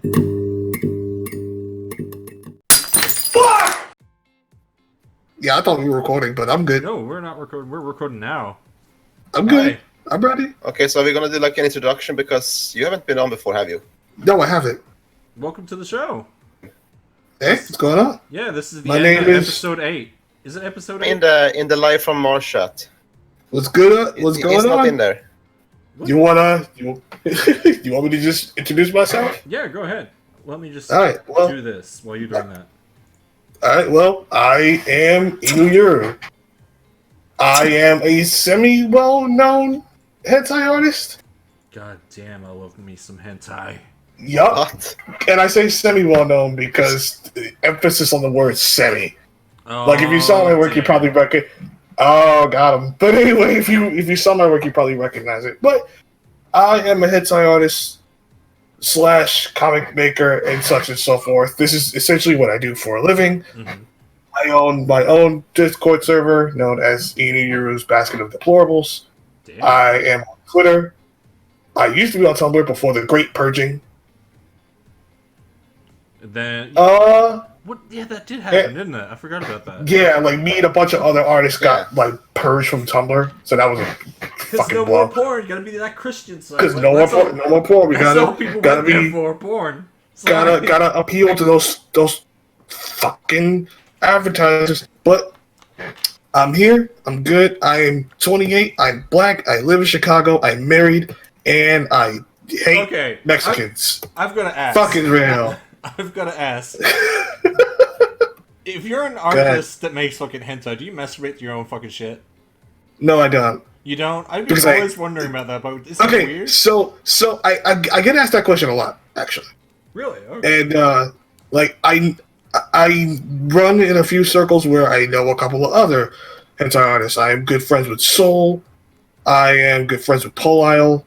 Fuck! Yeah, I thought we were recording, but I'm good. No, we're not recording. We're recording now. I'm good. I'm ready. Okay, so we're gonna do like an introduction because you haven't been on before, have you? No, I haven't. Welcome to the show. Hey, what's going on? Yeah, this is the My name is episode 8. Is it episode 8? In the live from Mars chat. What's good? What's going It's on? not in there. You want me to just introduce myself? Yeah, go ahead. Let me just All right, well, do this while you're doing that. All right, well, I am Inuyuru. I am a semi-well-known hentai artist. God damn, I love me some hentai. Yup. What? And I say semi-well-known because the emphasis on the word semi. Oh, Like, if you saw my work, you probably recognize. Oh, got him. But anyway, if you saw my work, you probably recognize it. But I am a hentai artist / comic maker and such and so forth. This is essentially what I do for a living. Mm-hmm. I own my own Discord server known as Inuyuru's Basket of Deplorables. Damn. I am on Twitter. I used to be on Tumblr before the Great Purging. Then what? Yeah, that did happen, didn't it? I forgot about that. Yeah, like me and a bunch of other artists got like purged from Tumblr, so that was a fucking no blow. more porn. You gotta be that Christian side. Because no more porn. We gotta be for porn. gotta appeal to those fucking advertisers. But I'm here. I'm good. I am 28. I'm black. I live in Chicago. I'm married, and I hate Mexicans. I've got to ask. Fucking real. I've got to ask. If you're an artist that makes fucking hentai, do you masturbate to your own fucking shit? No, I don't. You don't? I've been always wondering about that, but is that weird? So I get asked that question a lot, actually. Really? Okay. And like I run in a few circles where I know a couple of other hentai artists. I am good friends with Soul. I am good friends with Polile.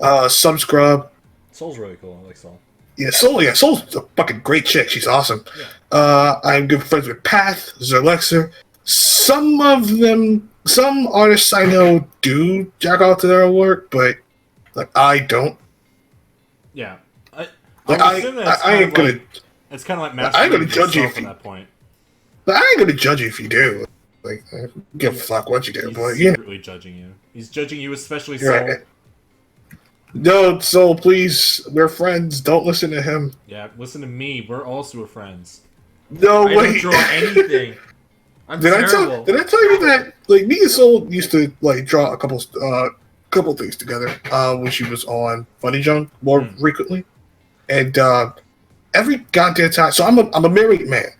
Subscrub. Soul's really cool. I like Soul. Yeah, Soul's a fucking great chick. She's awesome. Yeah. I'm good friends with Path, Zerlexer. Some artists I know do jack off to their work, but like I don't. Yeah. I ain't gonna. It's kind of like masturbating I ain't gonna judge you at that point. But I ain't gonna judge you if you do. Like, I don't give a fuck what you do, He's boy. You know. secretly judging you. He's judging you, especially Soul. Right. No, Soul, please. We're friends. Don't listen to him. Yeah, listen to me. We're also friends. No I way. don't draw anything. I'm Did terrible. I tell you that like me and Soul used to like draw a couple things together when she was on Funny Junk more frequently, and every goddamn time. So I'm a married man,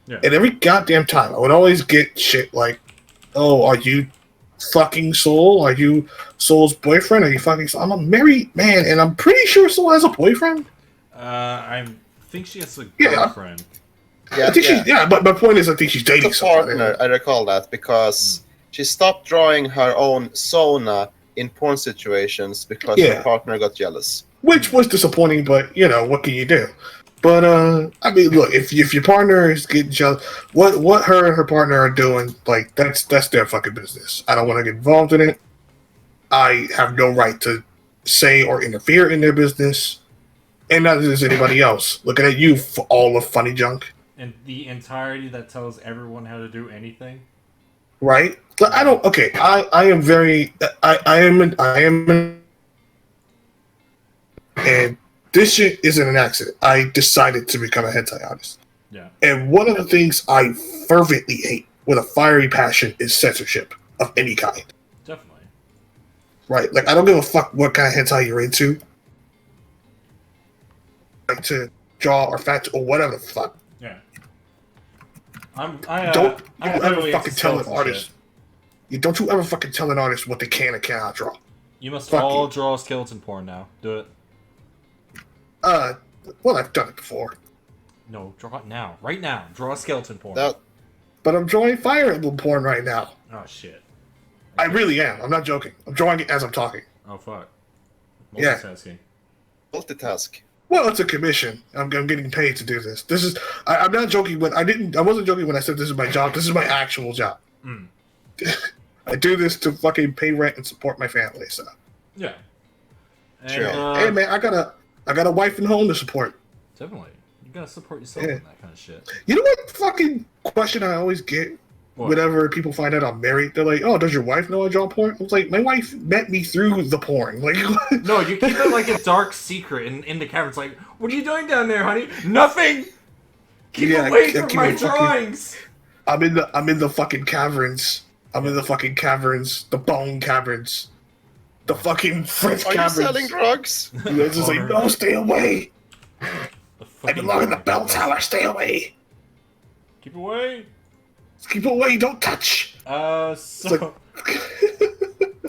and every goddamn time I would always get shit like, "Oh, are you fucking Soul? Are you Soul's boyfriend? Are you fucking Soul?" I'm a married man, and I'm pretty sure Soul has a boyfriend. I think she has a girlfriend. Yeah, I think she's but my point is, I think she's dating someone. Partner, I recall that because she stopped drawing her own Sona in porn situations because her partner got jealous. Which was disappointing, but you know what can you do? But I mean, look, if your partner is getting jealous, what her and her partner are doing, like that's their fucking business. I don't want to get involved in it. I have no right to say or interfere in their business, and neither does anybody else. Looking at you for all of Funny Junk. And the entirety that tells everyone how to do anything. Right? But I don't. Okay, I am very. I am. And this shit isn't an accident. I decided to become a hentai artist. Yeah. And one of the things I fervently hate with a fiery passion is censorship of any kind. Definitely. Right? Like I don't give a fuck what kind of hentai you're into. Like to draw or fact or whatever the fuck. Yeah. Don't you ever fucking tell an artist. Don't you ever fucking tell an artist what they can and cannot draw. You must all draw skeleton porn now. Do it. Well, I've done it before. No, draw it now. Right now. Draw skeleton porn. But I'm drawing Fire Emblem porn right now. Oh, shit. I really am. I'm not joking. I'm drawing it as I'm talking. Oh, fuck. Multitasking. Multitask. Well, it's a commission. I'm getting paid to do this. This is. I'm not joking. I wasn't joking when I said this is my job. This is my actual job. I do this to fucking pay rent and support my family. So. Yeah. And, sure. Hey man, I I got a wife and home to support. Definitely. You gotta support yourself in that kind of shit. You know what fucking question I always get? Whenever people find out I'm married, they're like, "Oh, does your wife know I draw porn?" I was like, "My wife met me through the porn." Like, no, you keep it like a dark secret in the camera. It's like, "What are you doing down there, honey?" Nothing. Keep away from my drawings. I'm in the fucking caverns. I'm in the fucking caverns, the bone caverns, the fucking French caverns. Are you selling drugs? It's just like, no, stay away. I belong in the bell tower. Stay away. Keep away. Keep away, don't touch! So...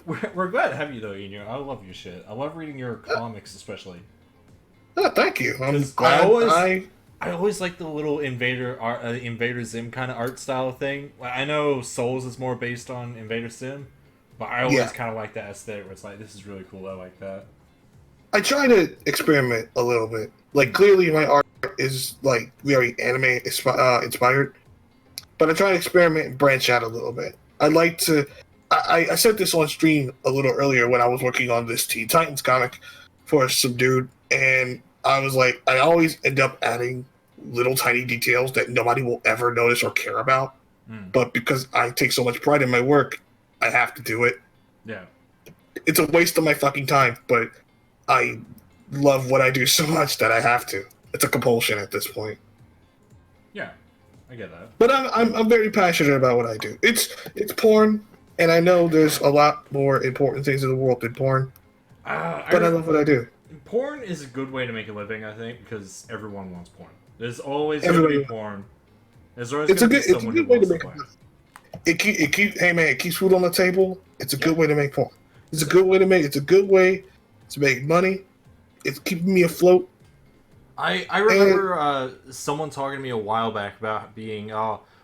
we're glad to have you, though, Inyo. I love your shit. I love reading your comics, especially. Oh, thank you. I always like the little Invader Zim kind of art style thing. I know Souls is more based on Invader Sim, but I always kind of like that aesthetic where it's like, this is really cool, I like that. I try to experiment a little bit. Like, clearly my art is, like, very anime inspired. But I try to experiment and branch out a little bit. I like to... I said this on stream a little earlier when I was working on this Teen Titans comic for some dude, and I was like, I always end up adding little tiny details that nobody will ever notice or care about. But because I take so much pride in my work, I have to do it. Yeah. It's a waste of my fucking time, but I love what I do so much that I have to. It's a compulsion at this point. Yeah. I get that. But I'm very passionate about what I do. It's porn, and I know there's a lot more important things in the world than porn. But I love what I do. Porn is a good way to make a living, I think, because everyone wants porn. There's always going to be porn. There's always going to be someone who wants porn. It keeps food on the table. It's a good way to make porn. It's a good way to make money. It's keeping me afloat. I remember someone talking to me a while back about being,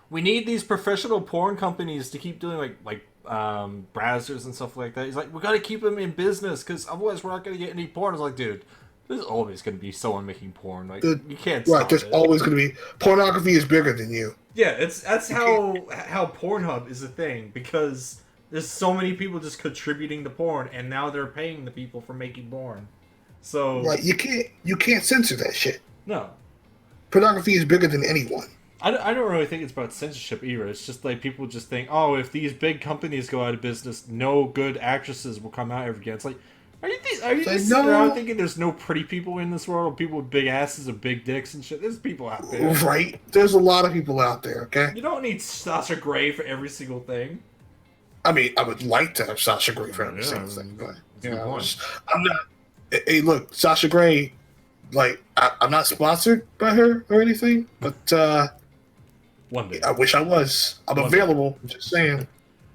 we need these professional porn companies to keep doing like browsers and stuff like that. He's like, we got to keep them in business because otherwise we're not going to get any porn. I was like, dude, there's always going to be someone making porn. Like, you can't stop there's always going to be. Pornography is bigger than you. Yeah, that's how Pornhub is a thing, because there's so many people just contributing to porn, and now they're paying the people for making porn. So you can't censor that shit. No. Pornography is bigger than anyone. I don't really think it's about censorship either. It's just like people just think, oh, if these big companies go out of business, no good actresses will come out ever again. It's like, are you just sitting around thinking there's no pretty people in this world? People with big asses and big dicks and shit? There's people out there. Right. There's a lot of people out there, okay? You don't need Sasha Grey for every single thing. I mean, I would like to have Sasha Grey for every single thing, but I'm not... Hey, look, Sasha Grey, like, I'm not sponsored by her or anything, but one day. I wish I was. I'm available. I'm just saying.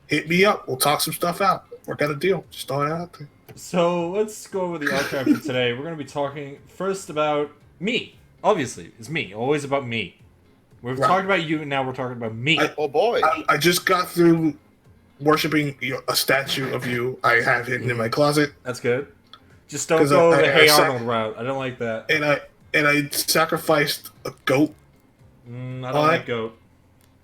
Hit me up. We'll talk some stuff out. Work out a deal. Just throw it out there. So let's go over the archive for today. We're going to be talking first about me. Obviously, it's me. Always about me. We've talked about you, and now we're talking about me. Oh boy! I just got through worshiping a statue of you. I have hidden in my closet. That's good. Just don't go the Hey Arnold route. I don't like that. And I sacrificed a goat. I don't like goat.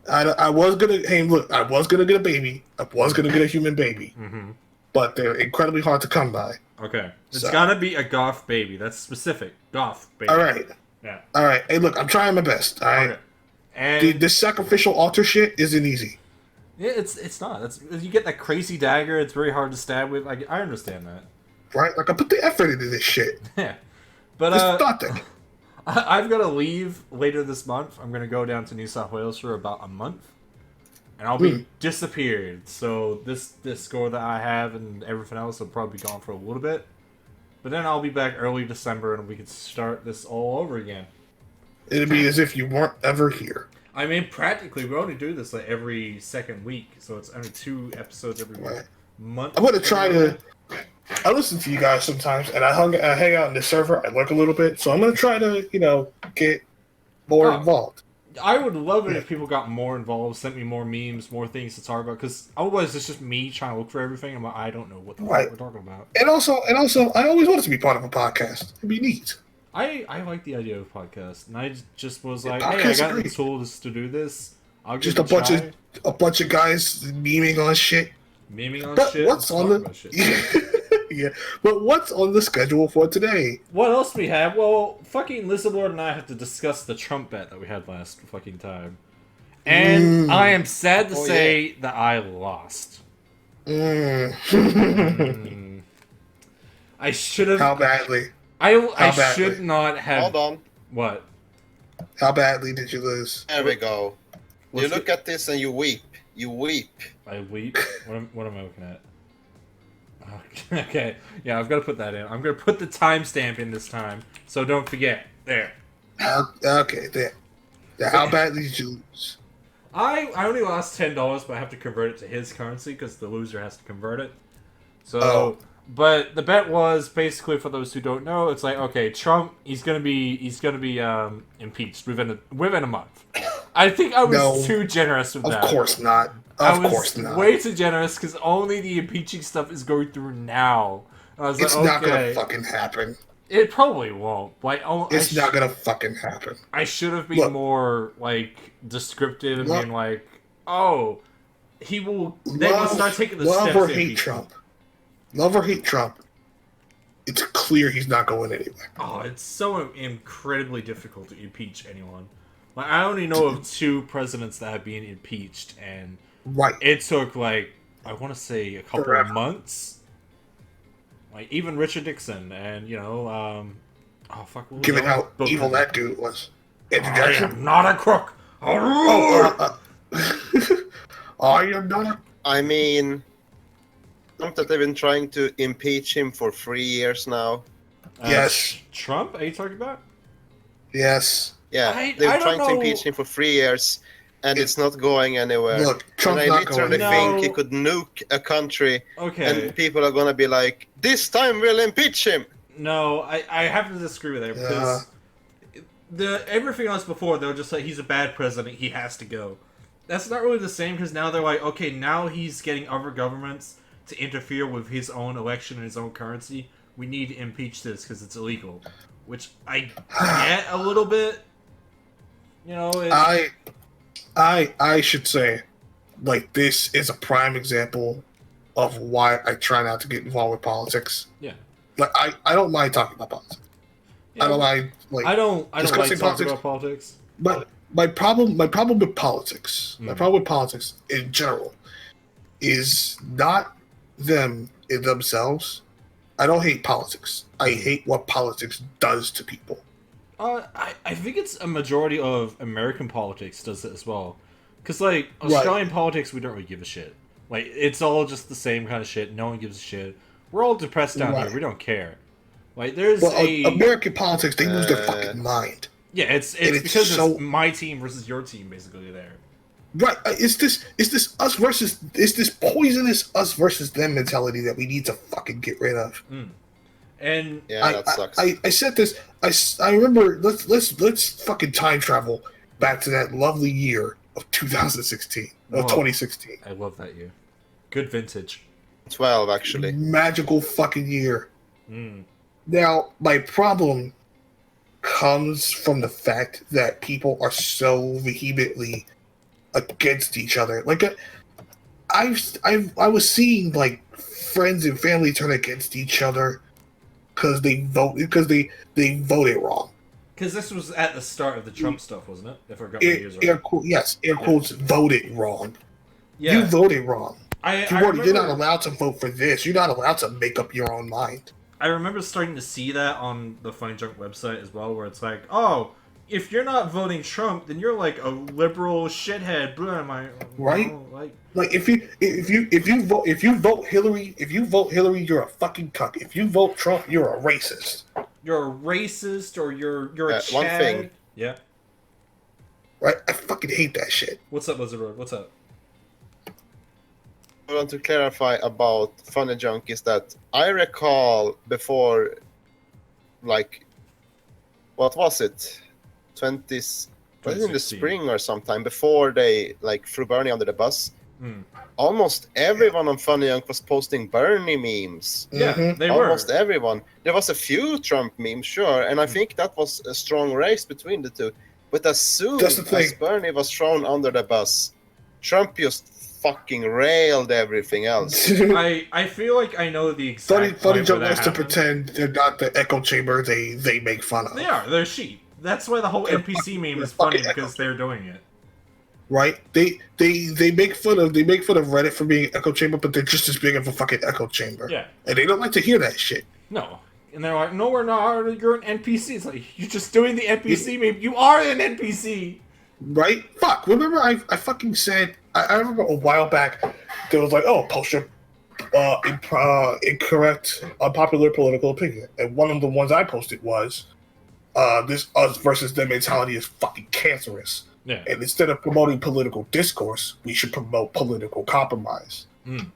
I was gonna. Hey, look! I was gonna get a baby. I was gonna get a human baby. Mm-hmm. But they're incredibly hard to come by. Okay. It's gotta be a goth baby. That's specific. Goth baby. Alright. Yeah. Alright. Hey, look, I'm trying my best. Alright. Okay. And this sacrificial altar shit isn't easy. Yeah, it's not. You get that crazy dagger, it's very hard to stab with. I understand that. Right? Like, I put the effort into this shit. Yeah. But, I've got to leave later this month. I'm going to go down to New South Wales for about a month. And I'll be disappeared. So this score that I have and everything else will probably be gone for a little bit. But then I'll be back early December and we can start this all over again. It'd be as if you weren't ever here. I mean, practically, we only do this like every second week. So it's only 2 episodes every month. I'm going to try to... I listen to you guys sometimes, and I hang out in the server. I lurk a little bit, so I'm going to try to, get more involved. I would love it if people got more involved, sent me more memes, more things to talk about, because otherwise it's just me trying to look for everything. I don't know what the fuck we're talking about. And also, I always wanted to be part of a podcast. It'd be neat. I like the idea of a podcast, and I just was like, hey, I got the tools to do this. I'll give it a bunch of guys memeing on shit. Memeing on shit? What's on the... yet. But what's on the schedule for today? What else we have? Well, fucking Lizard and I have to discuss the Trump bet that we had last fucking time. And I am sad to say that I lost. I should have... How badly? I should not have... Hold on. What? How badly did you lose? There we go. You look at this and you weep. You weep. I weep? What am I looking at? Okay, yeah, I've got to put that in. I'm going to put the timestamp in this time, so don't forget. There. Okay, there. How badly did you lose? I only lost $10, but I have to convert it to his currency because the loser has to convert it. So, but the bet was basically, for those who don't know, it's like, okay, Trump, he's gonna be impeached within a month. I think I was too generous with that. Of course not. Of course not. Way too generous because only the impeaching stuff is going through now. I was it's like, not gonna fucking happen. It probably won't. Like, it's not gonna fucking happen. I should have been more like descriptive and being like, "Oh, he will." They will start taking the steps. Love or hate Trump. Love or hate Trump. It's clear he's not going anywhere. Oh, it's so incredibly difficult to impeach anyone. Like, I only know of 2 presidents that have been impeached, and it took like I want to say a couple of months. Like, even Richard Nixon, and, oh, fuck. Given how evil that dude was. Andrew Jackson? I am not a crook! I am not a... I mean, Trump that they've been trying to impeach him for 3 years now. Yes. Trump? Are you talking about? Yes. Yeah, they've been trying to impeach him for 3 years, and it's not going anywhere. Look, Trump's and I not going literally think he could nuke a country, and people are gonna be like, "This time we'll impeach him." No, I have to disagree with that because everything else before they were just like, he's a bad president, he has to go. That's not really the same because now they're like, okay, now he's getting other governments to interfere with his own election and his own currency. We need to impeach this because it's illegal, which I get a little bit. I should say, like, this is a prime example of why I try not to get involved with politics. Yeah. Like, I don't mind talking about politics. Yeah, I don't mind, like, I don't like talking about politics. But my problem with politics, my problem with politics in general, is not them in themselves. I don't hate politics. I hate what politics does to people. I think it's a majority of American politics does it as well. Because, like, Australian politics, we don't really give a shit. Like, it's all just the same kind of shit. No one gives a shit. We're all depressed down here. We don't care. Like, there's American politics, they lose their fucking mind. Yeah, it's because it's my team versus your team, basically, there. Right. It's this poisonous us versus them mentality that we need to fucking get rid of. And that sucks. I said this. I remember. Let's fucking time travel back to that lovely year of 2016 of 2016. I love that year. Good vintage. 12 actually. Magical fucking year. Now my problem comes from the fact that people are so vehemently against each other. Like I was seeing like friends and family turn against each other. Because they voted wrong. Because this was at the start of the Trump stuff, wasn't it? If I got my years right. Air quotes, voted wrong. Yeah. You voted wrong. You're not allowed to vote for this. You're not allowed to make up your own mind. I remember starting to see that on the Funny Junk website as well, where it's like, oh, if you're not voting Trump, then you're like a liberal shithead. Right? Like if you vote Hillary, you're a fucking cuck. If you vote Trump, you're a racist. You're a racist, or you're a Chad. One thing. Yeah. Right? I fucking hate that shit. What's up, Lizard Road? What's up? I want to clarify about Funny Junk is that I recall before, like, what was it? 20s, was it in the spring or sometime before they like threw Bernie under the bus? Almost everyone on Funny Junk was posting Bernie memes. Yeah, they were. Almost everyone. There was a few Trump memes, sure, and I think that was a strong race between the two. But as soon as Bernie was thrown under the bus, Trump just fucking railed everything else. I feel like I know the exact Funny point Joe where that wants to happened. pretend they're not the echo chamber they make fun of. They are. They're sheep. That's why the whole NPC meme is funny, because they're doing it. Right? They make fun of Reddit for being echo chamber, but they're just as big of a fucking echo chamber. Yeah. And they don't like to hear that shit. No. And they're like, no, we're not. You're an NPC. It's like, you're just doing the NPC meme. You are an NPC. Right? Fuck. Remember I fucking said, I remember a while back, there was like, oh, post your incorrect, unpopular political opinion. And one of the ones I posted was, this us versus them mentality is fucking cancerous. Yeah. And instead of promoting political discourse, we should promote political compromise.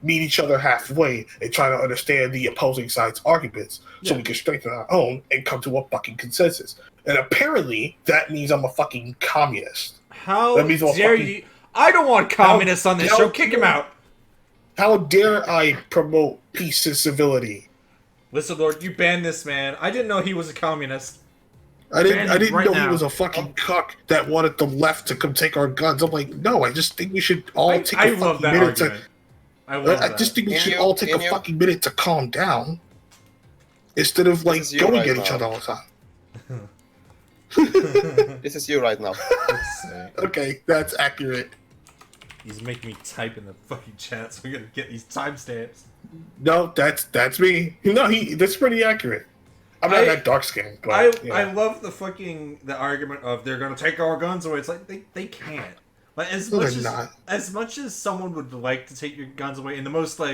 Meet each other halfway and try to understand the opposing side's arguments so we can strengthen our own and come to a fucking consensus. And apparently, that means I'm a fucking communist. How That means I'm a dare fucking- you? I don't want communists on this how show. Kick him out. How dare I promote peace and civility? Listen, Lord, you banned this man. I didn't know he was a communist. I didn't right know now. he was a fucking cuck that wanted the left to come take our guns. I'm like, no, I just think we should all take I a love fucking that minute argument. to... I just think we should Inyo- all take a Inyo- fucking minute to calm down instead of like is you going right at each now. other all the time. This is you right now. Okay, that's accurate. He's making me type in the fucking chat, so we're gonna get these timestamps. No, that's me. No, that's pretty accurate. I'm not that dark skinned, but I love the argument of they're gonna take our guns away. It's like they can't. Like No, they're not. as much as someone would like to take your guns away in the most I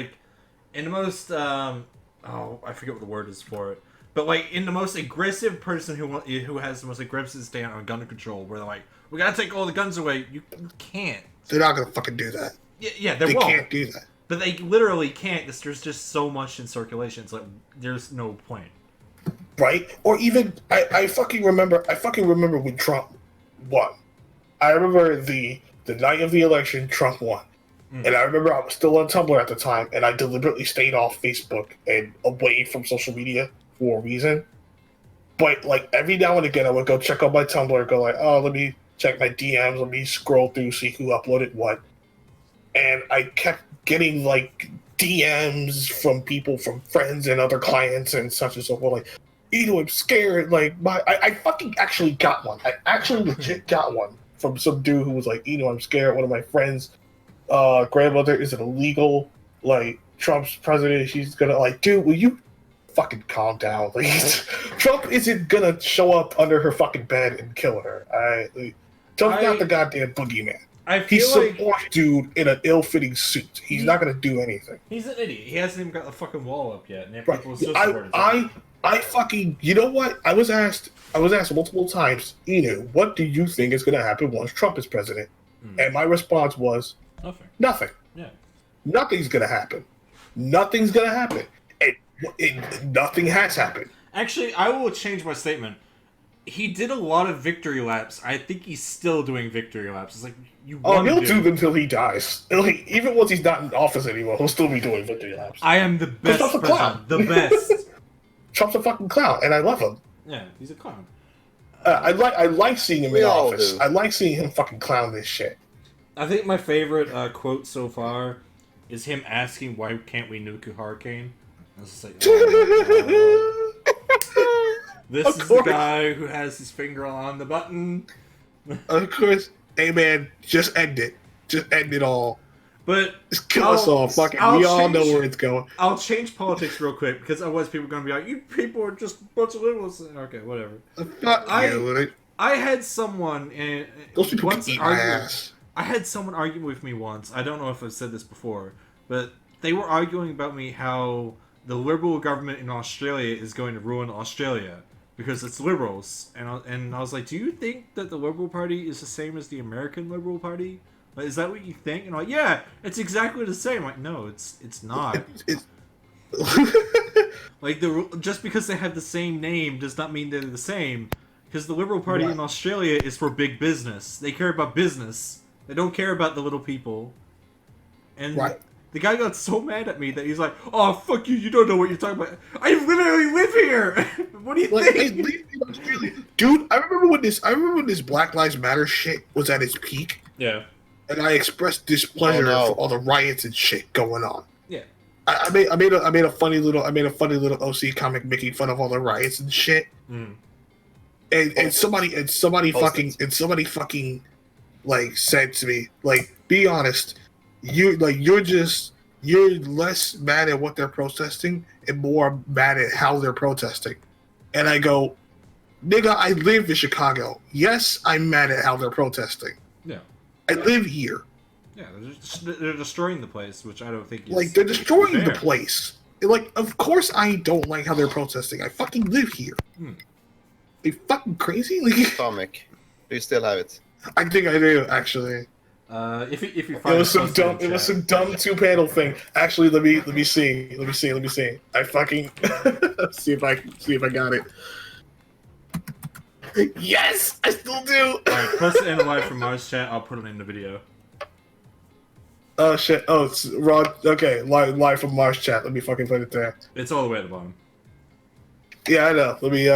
forget what the word is for it. But like in the most aggressive person who has the most aggressive stand on gun control, where they're like, we gotta take all the guns away. You can't. They're not gonna fucking do that. Yeah, They won't. can't do that. But they literally can't, because there's just so much in circulation. It's like there's no point. Right? Or even I fucking remember when Trump won. I remember the night of the election, Trump won. And I remember I was still on Tumblr at the time, and I deliberately stayed off Facebook and away from social media for a reason. But like every now and again I would go check out my Tumblr and go like, oh, let me check my DMs, let me scroll through, see who uploaded what. And I kept getting like DMs from people, from friends and other clients and such and so forth, like, I'm scared. Like I fucking actually got one. I actually legit got one from some dude who was like, I'm scared. One of my friends' grandmother is an illegal, like Trump's president. She's gonna like, dude, will you fucking calm down? Like, Trump isn't gonna show up under her fucking bed and kill her. Alright, like, Trump's not the goddamn boogeyman. I feel He's like some orange dude in an ill-fitting suit. He's not gonna do anything. he's an idiot. He hasn't even got the fucking wall up yet, and Right. people still support his I fucking, you know what? I was asked multiple times, what do you think is gonna happen once Trump is president? And my response was nothing. Yeah. Nothing's gonna happen. Nothing's gonna happen. And nothing has happened. Actually, I will change my statement. He did a lot of victory laps. I think he's still doing victory laps. It's like you. Oh, he'll do them until he dies. Like, even once he's not in office anymore, he'll still be doing victory laps. I am the best Trump's a person. clown. The best. Trump's a fucking clown, and I love him. Yeah, he's a clown. I like seeing him We in all office. do. I like seeing him fucking clown this shit. I think my favorite quote so far is him asking, "Why can't we nuke a hurricane?" I was just like, oh my God. This Of is course. the guy who has his finger on the button. Of course, hey man, just end it. Just end it all. But Just kill us all. Fuck it. We all know where it's going. I'll change politics real quick, because otherwise people are going to be like, you people are just a bunch of liberals. Okay, whatever. Fuck I- you. Like, I had someone those people once can eat my argue- ass. I had someone argue with me once. I don't know if I've said this before, but they were arguing about me how the liberal government in Australia is going to ruin Australia because it's liberals. And I was like, do you think that the Liberal Party is the same as the American Liberal Party? Like, is that what you think? And I'm like, yeah, it's exactly the same. I'm like, no, it's not. Like, just because they have the same name does not mean they're the same. Because the Liberal Party in Australia is for big business. They care about business. They don't care about the little people. And the guy got so mad at me that he's like, "Oh, fuck you! You don't know what you're talking about. I literally live here. What do you Like, think?" hey, leave me in Australia. Dude, I remember when this Black Lives Matter shit was at its peak. Yeah. and I expressed displeasure for all the riots and shit going on. Yeah. I made a funny little OC comic making fun of all the riots and shit. Mm. And somebody fucking like said to me, like, be honest, you're less mad at what they're protesting and more mad at how they're protesting. And I go, nigga, I live in Chicago. Yes, I'm mad at how they're protesting. Yeah. I live here. Yeah, they're destroying the place, which I don't think is like, they're destroying fair. the place. Like, of course I don't like how they're protesting. I fucking live here. They fucking crazy? Like, comic. Do you still have it? I think I do, actually. If you find It was some dumb 2-panel thing. Actually, let me see. I fucking see if I got it. Yes, I still do. Alright, post it in the live from Mars chat. I'll put it in the video. Oh shit! Oh, it's Rod. Okay, live from Mars chat. Let me fucking put it there. It's all the way at the bottom. Yeah, I know. Let me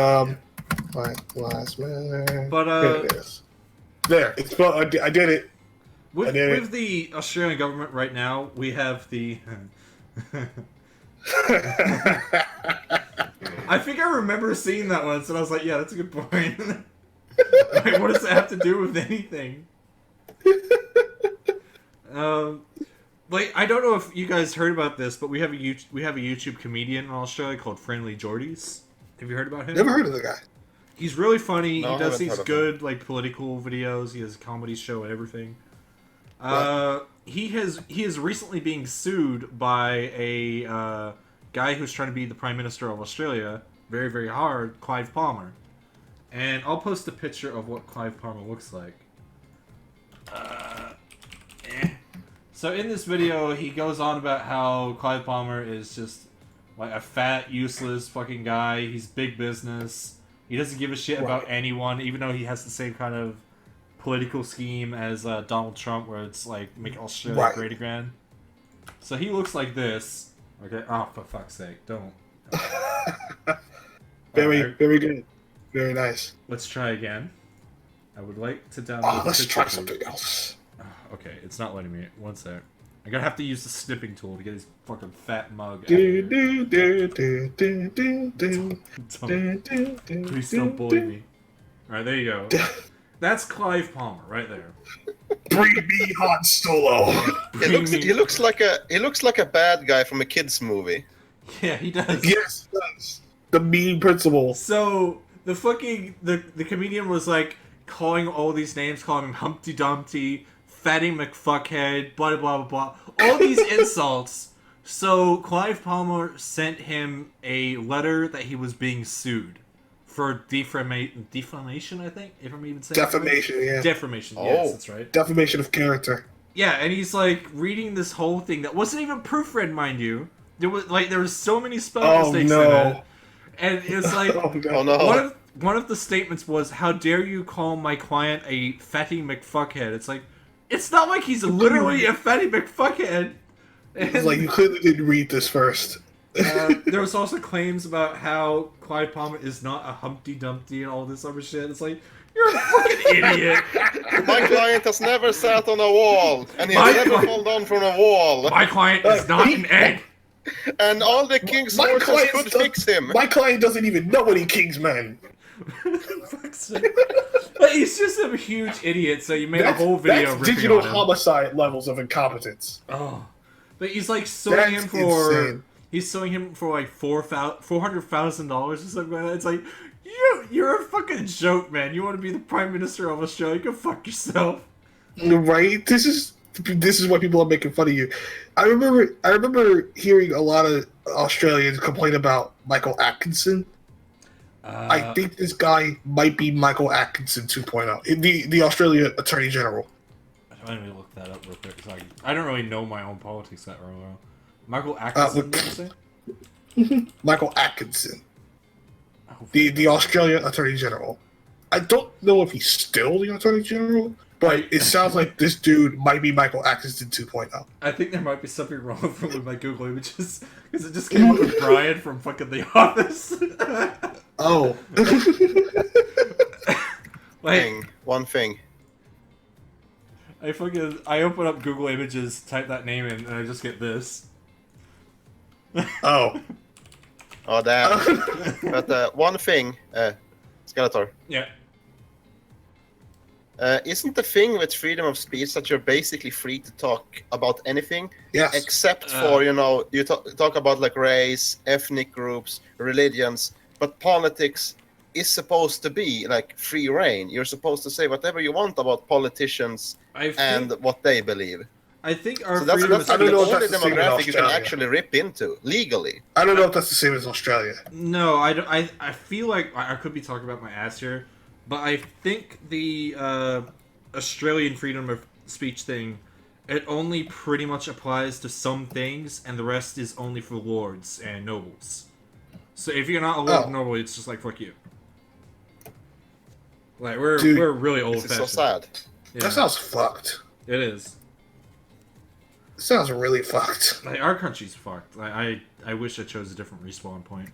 last minute. But here it is. There. It's I did it. With the Australian government right now, we have the. I think I remember seeing that once, and I was like, "Yeah, that's a good point." Like, what does that have to do with anything? Like, I don't know if you guys heard about this, but we have a YouTube comedian in Australia called Friendly Jordies. Have you heard about him? Never heard of the guy. He's really funny. No, he does these good, him. like, political videos. He has a comedy show and everything. He is recently being sued by a guy who's trying to be the Prime Minister of Australia very, very hard, Clive Palmer. And I'll post a picture of what Clive Palmer looks like. So in this video, he goes on about how Clive Palmer is just like a fat, useless fucking guy. He's big business. He doesn't give a shit about anyone, even though he has the same kind of political scheme as Donald Trump, where it's like make Australia great again. So he looks like this. Okay. Oh, for fuck's sake! Don't. Very good. Very nice. Let's try again. I would like to download. Oh, let's try something else. Okay, it's not letting me. One sec. I'm gonna have to use the snipping tool to get his fucking fat mug. Please don't bully me. Alright, there you go. That's Clive Palmer right there. Bring me Han Solo. He looks like a bad guy from a kids movie. Yeah, he does. Yes, he does. The mean principal. So the fucking the comedian was like calling all these names, calling him Humpty Dumpty, Fatty McFuckhead, blah blah blah blah. All these insults. So Clive Palmer sent him a letter that he was being sued for defamation, I think, if I'm even saying defamation, right. Yeah. Defamation, yes, that's right. Defamation of character. Yeah, and he's like reading this whole thing that wasn't even proofread, mind you. There was so many spelling mistakes in it. And it's like one of the statements was, "How dare you call my client a fatty McFuckhead?" It's like, it's not like he's literally a fatty McFuckhead. It's like, you clearly didn't read this first. There was also claims about how Clive Palmer is not a Humpty Dumpty and all this other shit. It's like, you're a fucking idiot. My client has never sat on a wall, and he has never fallen down from a wall. My client is not an egg. And all the king's horses could fix him. My client doesn't even know any king's men. But he's just a huge idiot, so you made a whole video that's ripping digital on him. homicide levels of incompetence. Oh. But he's like suing him for... insane. He's suing him for like $400,000 or something like that. It's like, you're a fucking joke, man. You want to be the Prime Minister of Australia? Go fuck yourself. Right? This is why people are making fun of you. I remember hearing a lot of Australians complain about Michael Atkinson. I think this guy might be Michael Atkinson 2.0, the Australian Attorney General. Let me look that up real quick. I don't really know my own politics that well. Michael Atkinson, did you say? Michael Atkinson. The Australian Attorney General. I don't know if he's still the Attorney General, but it sounds like this dude might be Michael Atkinson 2.0. I think there might be something wrong with my Google images, because it just came up with Brian from fucking The Office. Oh. One thing. I open up Google Images, type that name in, and I just get this. Oh. Oh, damn. But one thing, Skeletor. Yeah. Isn't the thing with freedom of speech that you're basically free to talk about anything? Yes. Except for, you talk about like race, ethnic groups, religions, but politics is supposed to be like free reign. You're supposed to say whatever you want about politicians and what they believe. I think our So that's freedom the only demographic you can actually rip into legally. I don't know if that's the same as Australia. No, I don't. I feel like I could be talking about my ass here, but I think the Australian freedom of speech thing, it only pretty much applies to some things, and the rest is only for lords and nobles. So if you're not a lord or noble, it's just like fuck you. Like we're really old fashioned. It's so sad. Yeah. That sounds fucked. It is. It sounds really fucked. Like our country's fucked. Like, I wish I chose a different respawn point.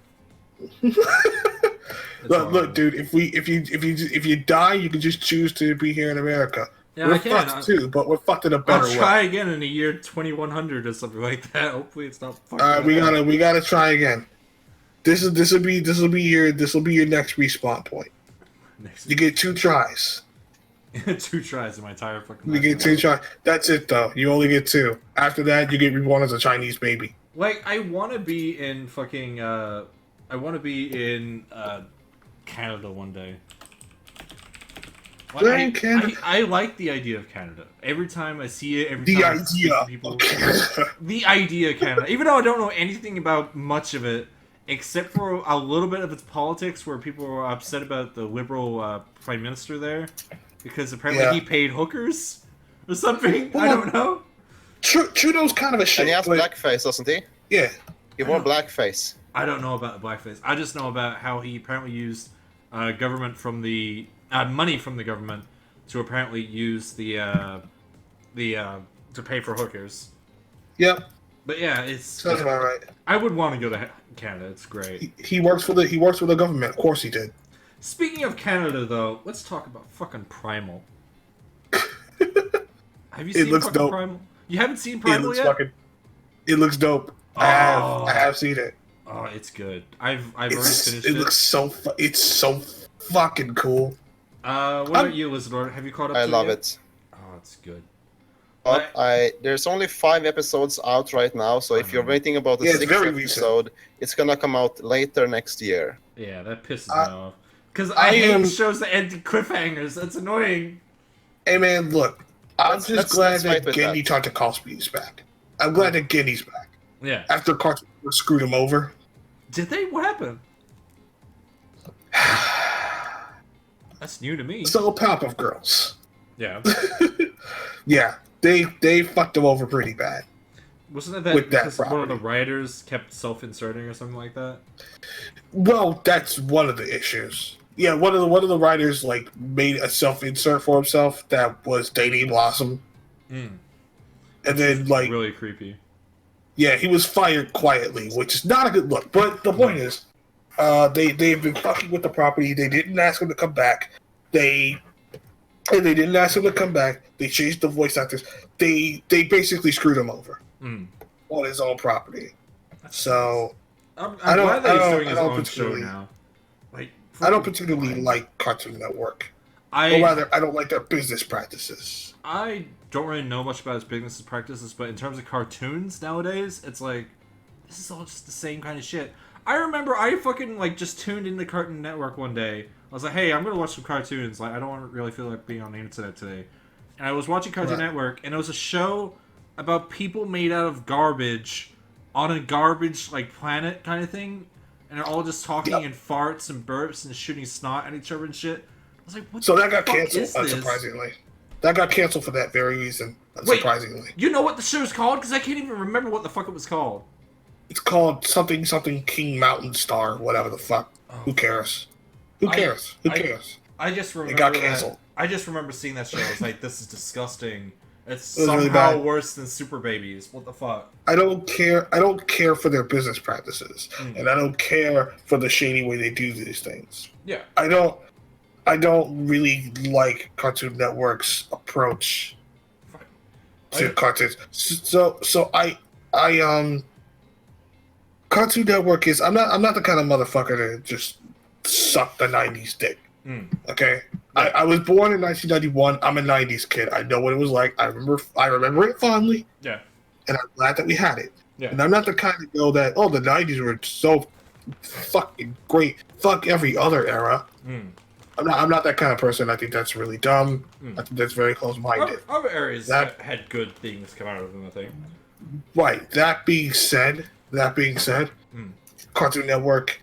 Look, dude. If you die, you can just choose to be here in America. Yeah, we're fucked too, but we're fucked in a better way. I'll try again in the year 2100 or something like that. Hopefully, it's not fucked. All right, we gotta try again. This will be your next respawn point. You get 2 tries. 2 tries in my entire fucking life. You get 2 tries. That's it, though. You only get 2. After that, you get reborn as a Chinese baby. Like, I want to be in fucking, I want to be in, Canada one day. Like, I like the idea of Canada. Every time I see it, the idea of Canada. Even though I don't know anything about much of it, except for a little bit of its politics, where people were upset about the Liberal Prime Minister there. Because apparently he paid hookers or something. Well, I don't know. Trudeau's kind of a shit. And he has blackface, doesn't he? Yeah. He wore blackface. I don't know about the blackface. I just know about how he apparently used government from the money from the government to apparently use the to pay for hookers. Yep. But yeah, sounds about right. I would want to go to Canada. It's great. He works for the government. Of course he did. Speaking of Canada, though, let's talk about fucking Primal. Have you seen fucking dope. Primal? You haven't seen Primal yet? It looks dope. Oh. I have seen it. Oh, it's good. I've already finished it. It looks so it's so fucking cool. What about you, Lizard? Have you caught up to it? I love it. Oh, it's good. But there's only 5 episodes out right now, so if you're waiting about the 6th episode, it's gonna come out later next year. Yeah, that pisses me off. Because I hate shows that end cliffhangers. That's annoying. Hey man, look. I'm just glad that Gendy Tartakovsky is back. I'm glad that Gendy's back. Yeah. After Cartoon screwed him over. Did they? What happened? That's new to me. So Powerpuff Girls. Yeah. Yeah. They fucked him over pretty bad. Wasn't it because one of the writers kept self-inserting or something like that? Well, that's one of the issues. Yeah, one of the writers like made a self-insert for himself that was dating Blossom. And then like really creepy. Yeah, he was fired quietly, which is not a good look. But the point is, they've been fucking with the property. They didn't ask him to come back. They didn't ask him to come back. They changed the voice actors. They basically screwed him over on his own property. So I'm glad that he's doing his own show now. Like, I don't particularly like Cartoon Network. Or rather, I don't like their business practices. I don't really know much about his business practices, but in terms of cartoons nowadays, it's like, this is all just the same kind of shit. I remember I fucking like just tuned into Cartoon Network one day. I was like, hey, I'm gonna watch some cartoons. Like, I don't really feel like being on the internet today. And I was watching Cartoon Network, and it was a show about people made out of garbage on a garbage like planet kind of thing, and they're all just talking in farts and burps and shooting snot at each other and shit. I was like, what? So that got canceled, unsurprisingly. That got canceled for that very reason, unsurprisingly. Wait, you know what the show's called? Because I can't even remember what the fuck it was called. It's called something King Mountain Star, whatever the fuck. Oh. Who cares? Who cares? I just remember it got canceled. I just remember seeing that show. I was like, this is disgusting. It's somehow really worse than Super Babies. What the fuck? I don't care. I don't care for their business practices, and I don't care for the shady way they do these things. Yeah. I don't really like Cartoon Network's approach to cartoons. So Cartoon Network is. I'm not the kind of motherfucker to just suck the '90s dick. Okay, I was born in 1991. I'm a '90s kid. I know what it was like. I remember it fondly. Yeah, and I'm glad that we had it. Yeah, and I'm not the kind to go that the '90s were so fucking great. Fuck every other era. I'm not that kind of person. I think that's really dumb. I think that's very close-minded. Other areas that had good things come out of them, I think. Right. That being said, Cartoon Network,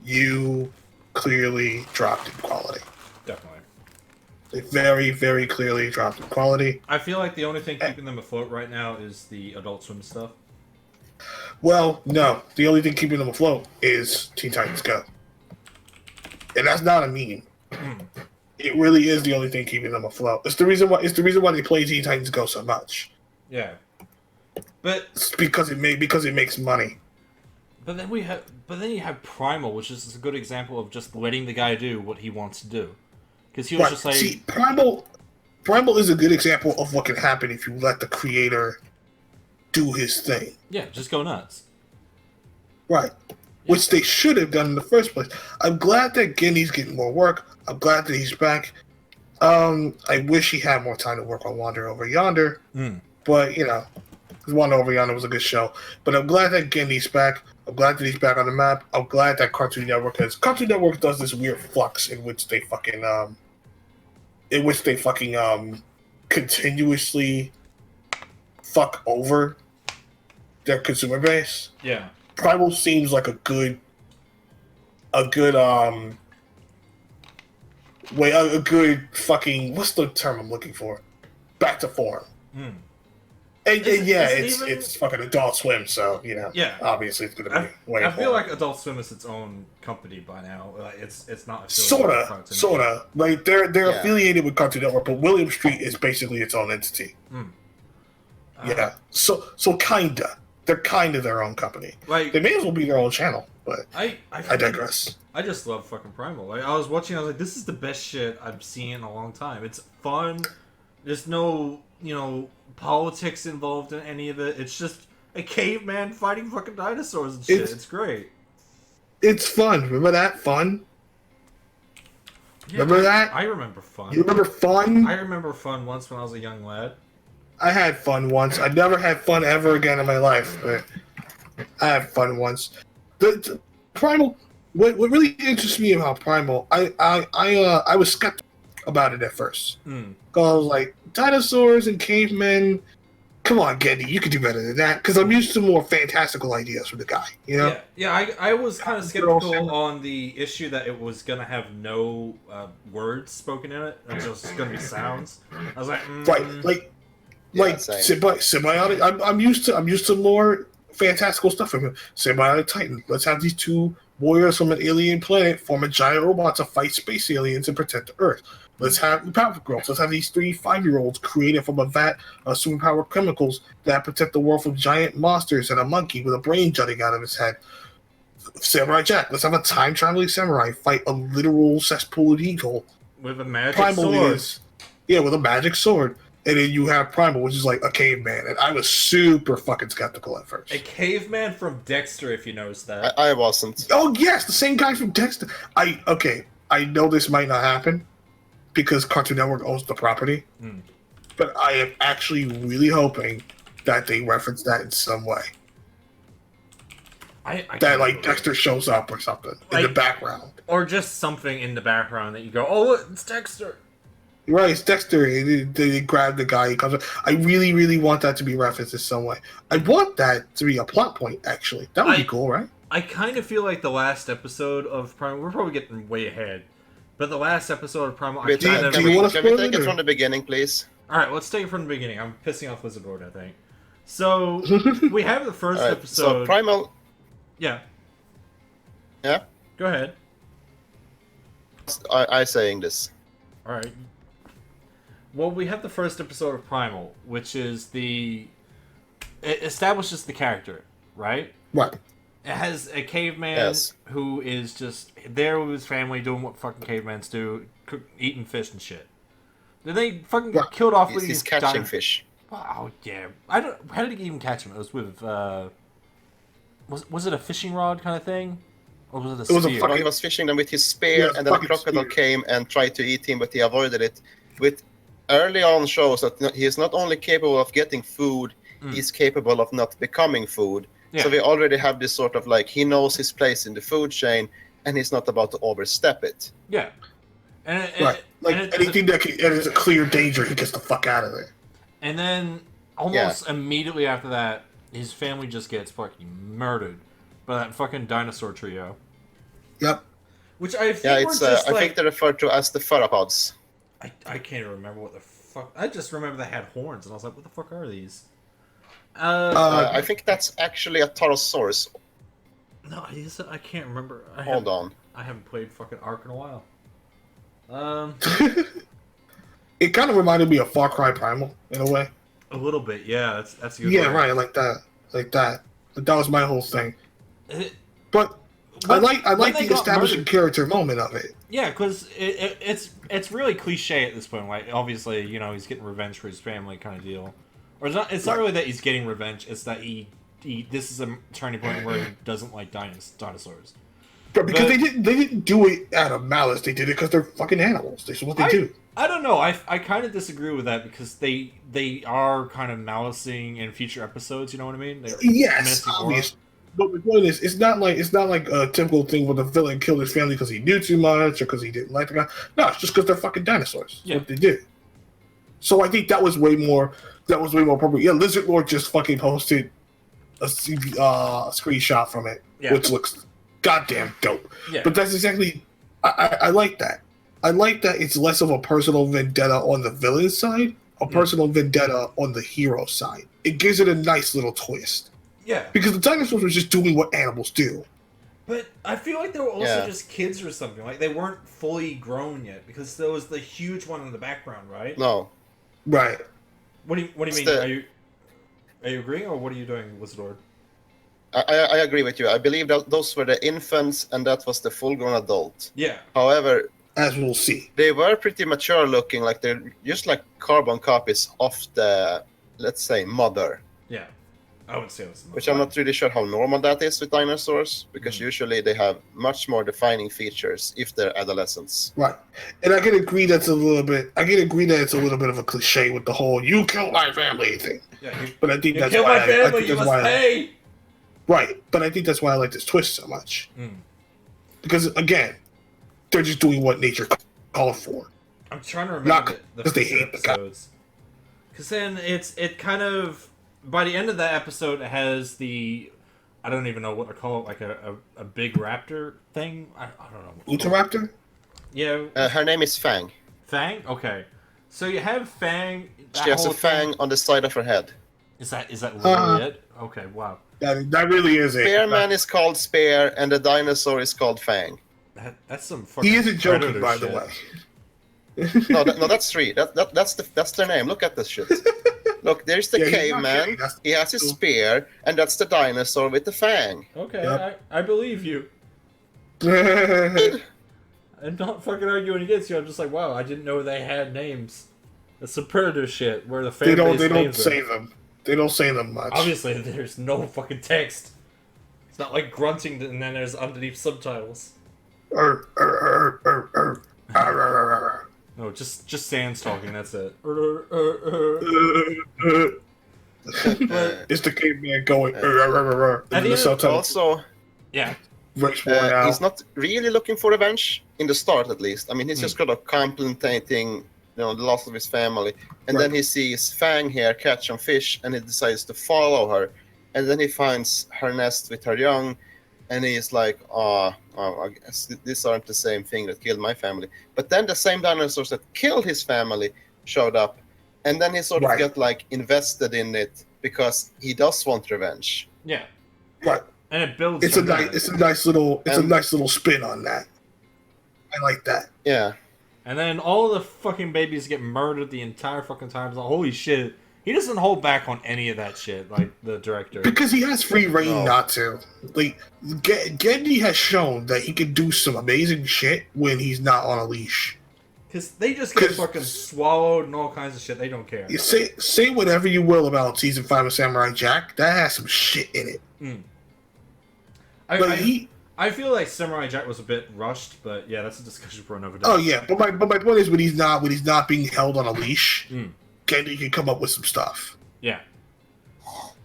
you clearly dropped in quality. Definitely. They very, very clearly dropped in quality. I feel like the only thing keeping them afloat right now is the Adult Swim stuff. Well, no. The only thing keeping them afloat is Teen Titans Go. And that's not a meme. It really is the only thing keeping them afloat. It's the reason why they play Teen Titans Go so much. Yeah. But it's because it makes money. But then you have Primal, which is a good example of just letting the guy do what he wants to do. Because he was just like... See, Primal is a good example of what can happen if you let the creator do his thing. Yeah, just go nuts. Right. Yeah. Which they should have done in the first place. I'm glad that Genny's getting more work. I'm glad that he's back. I wish he had more time to work on Wander Over Yonder. But, because Wander Over Yonder was a good show. But I'm glad that Genny's back. I'm glad that he's back on the map. I'm glad that Cartoon Network does this weird flux in which they fucking continuously fuck over their consumer base. Yeah. Primal seems like a good fucking, what's the term I'm looking for? Back to form. It's fucking Adult Swim, so obviously it's gonna be way. I feel like Adult Swim is its own company by now. Like it's not sorta. Like they're affiliated with Cartoon Network, but William Street is basically its own entity. So kinda. They're kind of their own company. Like, they may as well be their own channel, but I digress. I just love fucking Primal. Like, I was watching, I was like, this is the best shit I've seen in a long time. It's fun. There's no, politics involved in any of it. It's just a caveman fighting fucking dinosaurs and shit. It's great. It's fun. Remember that? Fun? Yeah, remember that? I remember fun. You remember fun? I remember fun once when I was a young lad. I had fun once. I never had fun ever again in my life, but I had fun once. The Primal. What really interests me about Primal, I was skeptical about it at first. Because I was like, dinosaurs and cavemen. Come on, Gendy, you could do better than that. Because I'm used to more fantastical ideas from the guy. Yeah. I was kind of skeptical on the issue that it was gonna have no words spoken in it. It was just gonna be sounds. I was like, symbiotic. I'm used to more fantastical stuff from him. Symbiotic Titan. Let's have these two warriors from an alien planet form a giant robot to fight space aliens and protect the Earth. Let's have the Power Girls. Let's have these 3 5-year-olds created from a vat of superpower chemicals that protect the world from giant monsters and a monkey with a brain jutting out of his head. Samurai Jack. Let's have a time traveling samurai fight a literal cesspool of evil with a magic sword. With a magic sword. And then you have Primal, which is like a caveman. And I was super fucking skeptical at first. A caveman from Dexter, if you noticed that. I wasn't. Oh, yes, the same guy from Dexter. I know this might not happen because Cartoon Network owns the property. But I am actually really hoping that they reference that in some way. That Dexter shows up or something in the background. Or just something in the background that you go, oh, look, it's Dexter. Right, it's Dexter. They grab the guy. He comes up. I really, really want that to be referenced in some way. I want that to be a plot point, actually. That would be cool, right? I kind of feel like the last episode of Primal... We're probably getting way ahead. But the last episode of Primal... Can we take it from the beginning, please? Alright, let's take it from the beginning. I'm pissing off Wizard Board, I think. So, we have the first episode... So, Primal... Yeah. Yeah? Go ahead. I saying this. Alright. Well, we have the first episode of Primal, which is it establishes the character, right? Right. It has a caveman who is just there with his family doing what fucking cavemans do, eating fish and shit. Did they fucking get killed off with He's these catching fish. Oh yeah. I don't. How did he even catch him? It was with was it a fishing rod kind of thing, or was it a spear? No, he was fishing them with his spear, and then a crocodile came and tried to eat him, but he avoided it. With early on shows that he is not only capable of getting food, he's capable of not becoming food. Yeah. So we already have this sort of like he knows his place in the food chain, and he's not about to overstep it. Yeah. Anything that is a clear danger, he gets the fuck out of there. And then almost immediately after that, his family just gets fucking murdered by that fucking dinosaur trio. Yep. Which I think I think they're referred to as the theropods. I can't remember what the fuck. I just remember they had horns, and I was like, what the fuck are these? I think that's actually a Taurosaurus. No, I can't remember. Hold on. I haven't played fucking Ark in a while. It kind of reminded me of Far Cry Primal in a way. A little bit, yeah. That's a good yeah, way. Right, like that. But that was my whole thing. But I like the establishing character moment of it. Yeah, because it's really cliche at this point. Like, obviously, he's getting revenge for his family, kind of deal. Or it's not really that he's getting revenge. It's that this is a turning point where he doesn't like dinosaurs. But because they didn't do it out of malice. They did it because they're fucking animals. That's what they do. I don't know. I kind of disagree with that because they are kind of malicing in future episodes. You know what I mean? Yes, obviously. But the point is, it's not like a typical thing where the villain killed his family because he knew too much or because he didn't like the guy. No, it's just because they're fucking dinosaurs. That's what they did. So I think that was way more appropriate. Yeah, Lizard Lord just fucking posted a screenshot from it, which looks goddamn dope. Yeah. But that's exactly I like that. I like that it's less of a personal vendetta on the villain's side, a personal vendetta on the hero side. It gives it a nice little twist. Yeah. Because the dinosaurs were just doing what animals do. But I feel like they were also just kids or something. Like, they weren't fully grown yet, because there was the huge one in the background, right? No. Right. What do you mean? Are you agreeing, or what are you doing, Wizardord? I agree with you. I believe that those were the infants, and that was the full-grown adult. Yeah. However, as we'll see, they were pretty mature looking, like they're just like carbon copies of the, let's say, mother. Yeah. I would say that's which I'm not really sure how normal that is with dinosaurs, because usually they have much more defining features if they're adolescents. Right, and I can agree that it's a little bit of a cliche with the whole "you killed my family" thing. Yeah, but I think that's why you must pay. Right, but I think that's why I like this twist so much, because again, they're just doing what nature called for. I'm trying to remember the future episodes, because then it kind of. By the end of that episode, it has I don't even know what to call it, like a big raptor thing. I don't know. Utahraptor? Yeah. Her name is Fang. Fang? Okay. So you have Fang. She has a fang on the side of her head. Is that literally it? Okay, wow. That really is it. Spearman is called Spear, and the dinosaur is called Fang. That's some fucking He isn't joking, by shit. the way. No, that's three. That's their name. Look at this shit. Look, there's the caveman. He has his spear, and that's the dinosaur with the fang. Okay, yep. I believe you. I'm not fucking arguing against you. I'm just like, wow, I didn't know they had names. It's some predator shit where the fan they don't say them. They don't say them much. Obviously, there's no fucking text. It's not like grunting and then there's underneath subtitles. No, just Sans talking. That's it. It's the caveman going. Also, yeah, he's not really looking for revenge in the start, at least. I mean, he's just kind of contemplating, the loss of his family, and then he sees Fang here catch some fish, and he decides to follow her, and then he finds her nest with her young. And he's like, I guess these aren't the same thing that killed my family. But then the same dinosaurs that killed his family showed up. And then he sort of got, like, invested in it because he does want revenge. Yeah. Right. And it builds... It's a nice little spin on that. I like that. Yeah. And then all of the fucking babies get murdered the entire fucking time. It's like, holy shit. He doesn't hold back on any of that shit, like the director. Because he has free reign not to. Like, Gendy has shown that he can do some amazing shit when he's not on a leash. Because they just get fucking swallowed and all kinds of shit. They don't care. You say whatever you will about season 5 of Samurai Jack. That has some shit in it. I feel like Samurai Jack was a bit rushed, but yeah, that's a discussion for another day. Oh yeah, but my point is when he's not being held on a leash, Candy can come up with some stuff. Yeah.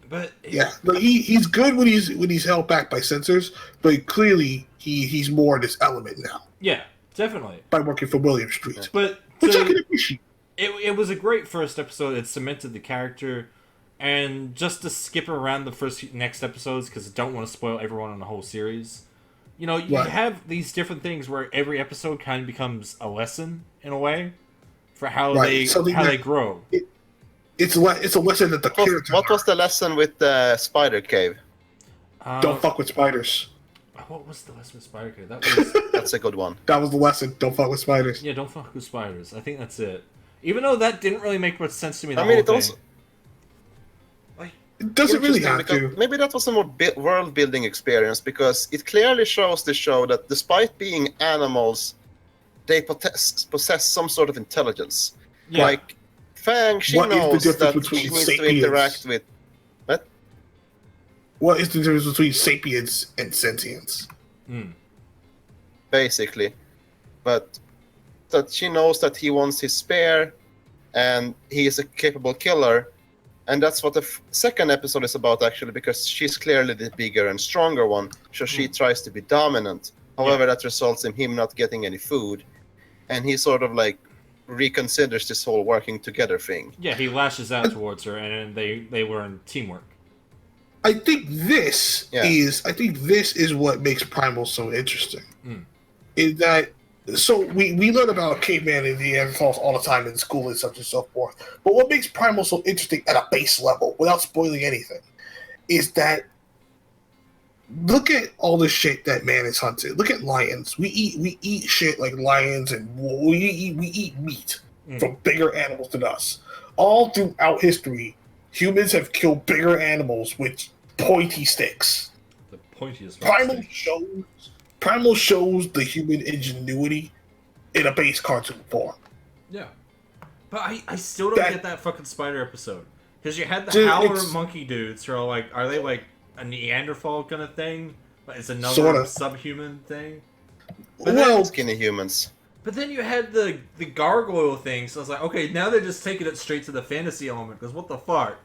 But he's good when he's held back by censors, but clearly he's more in this element now. Yeah, definitely. By working for William Street. But which I can appreciate. It was a great first episode. It cemented the character. And just to skip around the next episodes, because I don't want to spoil everyone in the whole series, you have these different things where every episode kind of becomes a lesson, in a way, for how they grow. It's a lesson that the character... What was the lesson with the spider cave? Don't fuck with spiders. What was the lesson with Spider Cave? That's a good one. That was the lesson. Don't fuck with spiders. Yeah, don't fuck with spiders. I think that's it. Even though that didn't really make much sense to me. It doesn't really have to. Maybe that was a more world-building experience, because it clearly shows the show that despite being animals, they possess some sort of intelligence. Yeah. Like, Fang, she knows that she needs to interact with... What is the difference between sapiens and sentience? Basically. But that she knows that he wants his spear, and he is a capable killer. And that's what the second episode is about, actually, because she's clearly the bigger and stronger one, so she tries to be dominant. However, that results in him not getting any food. And he sort of, like, reconsiders this whole working together thing. Yeah, he lashes out towards her, and they learn teamwork. I think this is what makes Primal so interesting. Is that we learn about caveman and the Neanderthals all the time in school and such and so forth. But what makes Primal so interesting at a base level, without spoiling anything, is that look at all the shit that man is hunted. Look at lions. We eat shit like lions, and we eat meat from bigger animals than us. All throughout history, humans have killed bigger animals with pointy sticks. The pointiest. Primal shows the human ingenuity in a base cartoon form. Yeah, but I still don't get that fucking spider episode, because you had the howler monkey dudes who are like, are they like a Neanderthal kind of thing? Like, it's another subhuman thing. But skinny humans. But then you had the gargoyle thing, so I was like, okay, now they're just taking it straight to the fantasy element, because what the fuck?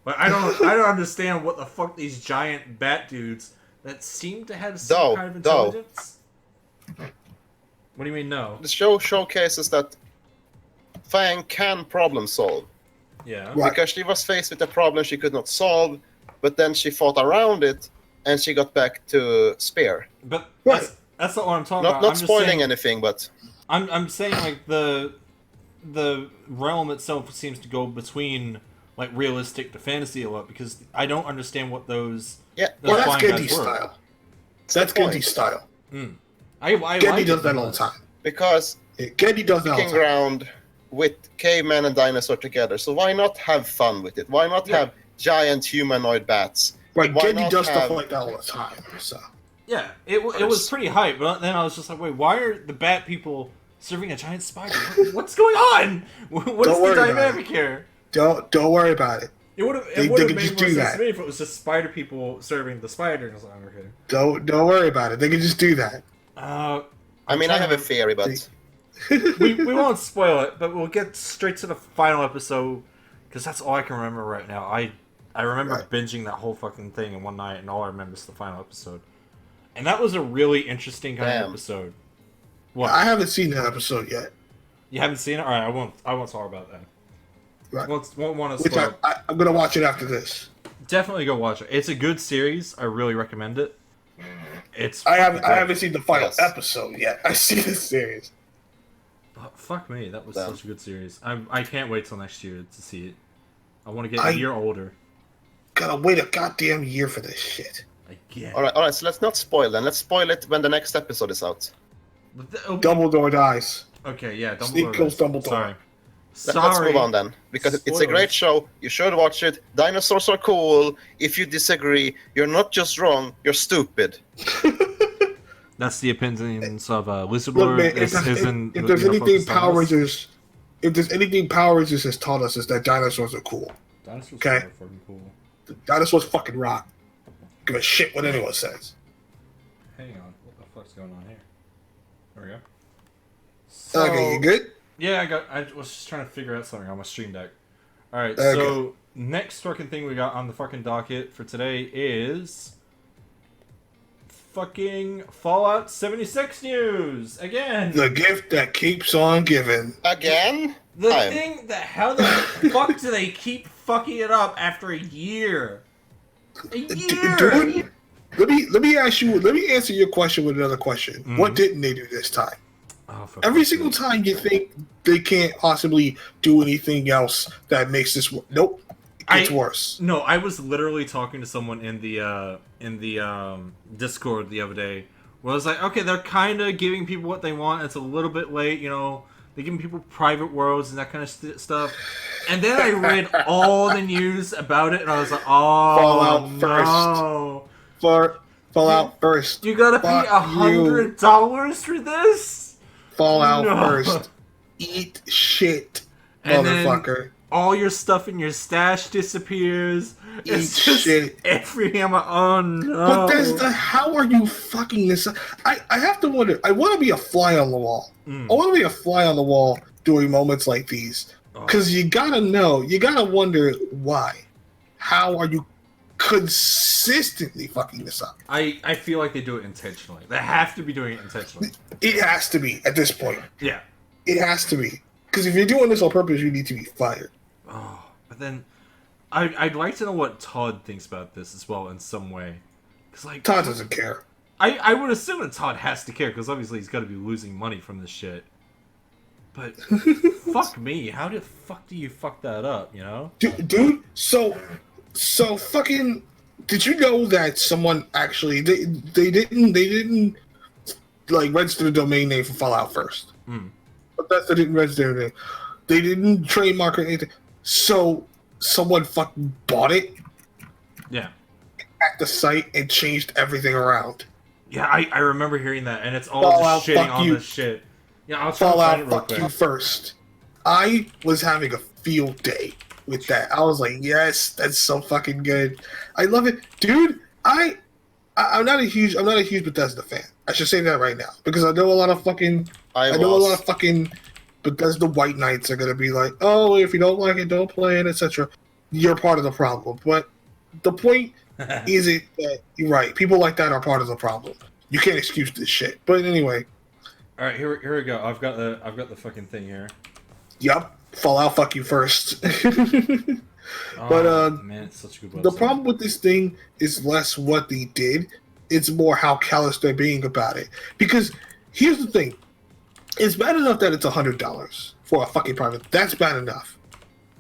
But I don't understand what the fuck these giant bat dudes that seem to have some kind of intelligence. What do you mean, no? The show showcases that Fang can problem solve. Yeah. Right. Because she was faced with a problem she could not solve, but then she fought around it, and she got back to Spear. But that's not what I'm talking about. Not spoiling anything, but I'm saying like the realm itself seems to go between like realistic to fantasy a lot, because I don't understand what those that's Gendy's style. That's Gendy's style. Gendy does that all the time. Because Gendy does that all the time. Ground with caveman and dinosaur together, so why not have fun with it? Why not have giant humanoid bats? Right, Gendy does stuff like that all the time. So yeah, it was pretty hype, but then I was just like, wait, why are the bat people serving a giant spider? What's going on? What's the dynamic here? Don't worry about it. It would have made more sense to me if it was just spider people serving the spider. And I was like, okay. Don't worry about it. They can just do that. I have a theory, but we won't spoil it. But we'll get straight to the final episode, because that's all I can remember right now. I remember binging that whole fucking thing in one night, and all I remember is the final episode. And that was a really interesting kind of episode. What? I haven't seen that episode yet. You haven't seen it? All right, I won't talk about that. Right. Won't want to spoil. I'm gonna watch it after this. Definitely go watch it. It's a good series. I really recommend it. I haven't seen the final episode yet. I see the series. Oh, fuck me, that was such a good series. I can't wait till next year to see it. I want to get a year older. Gotta wait a goddamn year for this shit. Again. All right. So let's not spoil then. Let's spoil it when the next episode is out. Dumbledore dies. Okay, yeah. Dumbledore Sneak kills Dumbledore. Sorry. Let's move on then, because it's a great show. You should watch it. Dinosaurs are cool. If you disagree, you're not just wrong, you're stupid. That's the opinions of Lizard Look, Lord. man, This isn't. if there's anything Power Rangers. Rangers, if there's anything Power Rangers has taught us, is that dinosaurs are cool. Dinosaurs Okay. are fucking cool. Dinosaurs fucking rock. Give a shit what anyone says. Hang on, what the fuck's going on here? There we go. So, Okay, you good? Yeah, I was just trying to figure out something on my stream deck. Alright, Okay. so next fucking thing we got on the fucking docket for today is fucking Fallout 76 news again. The gift that keeps on giving. Again? The thing that how the fuck do they keep fucking it up after a year? A year. Dude, let me answer your question with another question. Mm-hmm. What didn't they do this time? Oh, Every single time you think they can't possibly do anything else that makes this nope, it gets worse. No, I was literally talking to someone in the Discord the other day where I was like, okay, they're kind of giving people what they want. It's a little bit late, you know. They're giving people private worlds and that kind of stuff. And then I read all the news about it, and I was like, oh, Fallout no. Fallout first. You gotta pay $100 for this? Fallout No. first. Eat shit, And motherfucker. then all your stuff in your stash disappears. It's just shit. every I'm like, oh no. But that's how are you fucking this up? I have to wonder. I want to be a fly on the wall. I want to be a fly on the wall during moments like these. Because you gotta know, you gotta wonder why. How are you consistently fucking this up? I feel like they do it intentionally. They have to be doing it intentionally. It has to be at this point. Yeah. It has to be. Because if you're doing this on purpose, you need to be fired. Oh, but then I'd like to know what Todd thinks about this as well in some way. Because like Todd doesn't care. I would assume that Todd has to care because obviously he's got to be losing money from this shit. But fuck me, how the fuck do you fuck that up? You know, dude. So fucking. Did you know that someone actually they didn't like register the domain name for Fallout first? But they didn't register it. They didn't trademark or anything. So someone fucking bought it, yeah. hacked the site, and changed everything around. Yeah, I remember hearing that, and it's all Fallout, just shitting fuck on you. this shit. Yeah, I'll try to find it Fallout, real fuck quick. you first. I was having a field day with that. I was like, yes, that's so fucking good. I love it, dude. I'm not a huge Bethesda fan. I should say that right now because I know a lot of fucking Bethesda white knights are gonna be like, oh, if you don't like it, don't play it, etc. You're part of the problem. But the point is it that you're right. People like that are part of the problem. You can't excuse this shit. But anyway. All right, here we go. I've got the fucking thing here. Yup. Fallout, fuck you first. Oh, But man, it's such a good website. the problem with this thing is less what they did; it's more how callous they're being about it. Because here's the thing: it's bad enough that it's $100 for a fucking private. That's bad enough.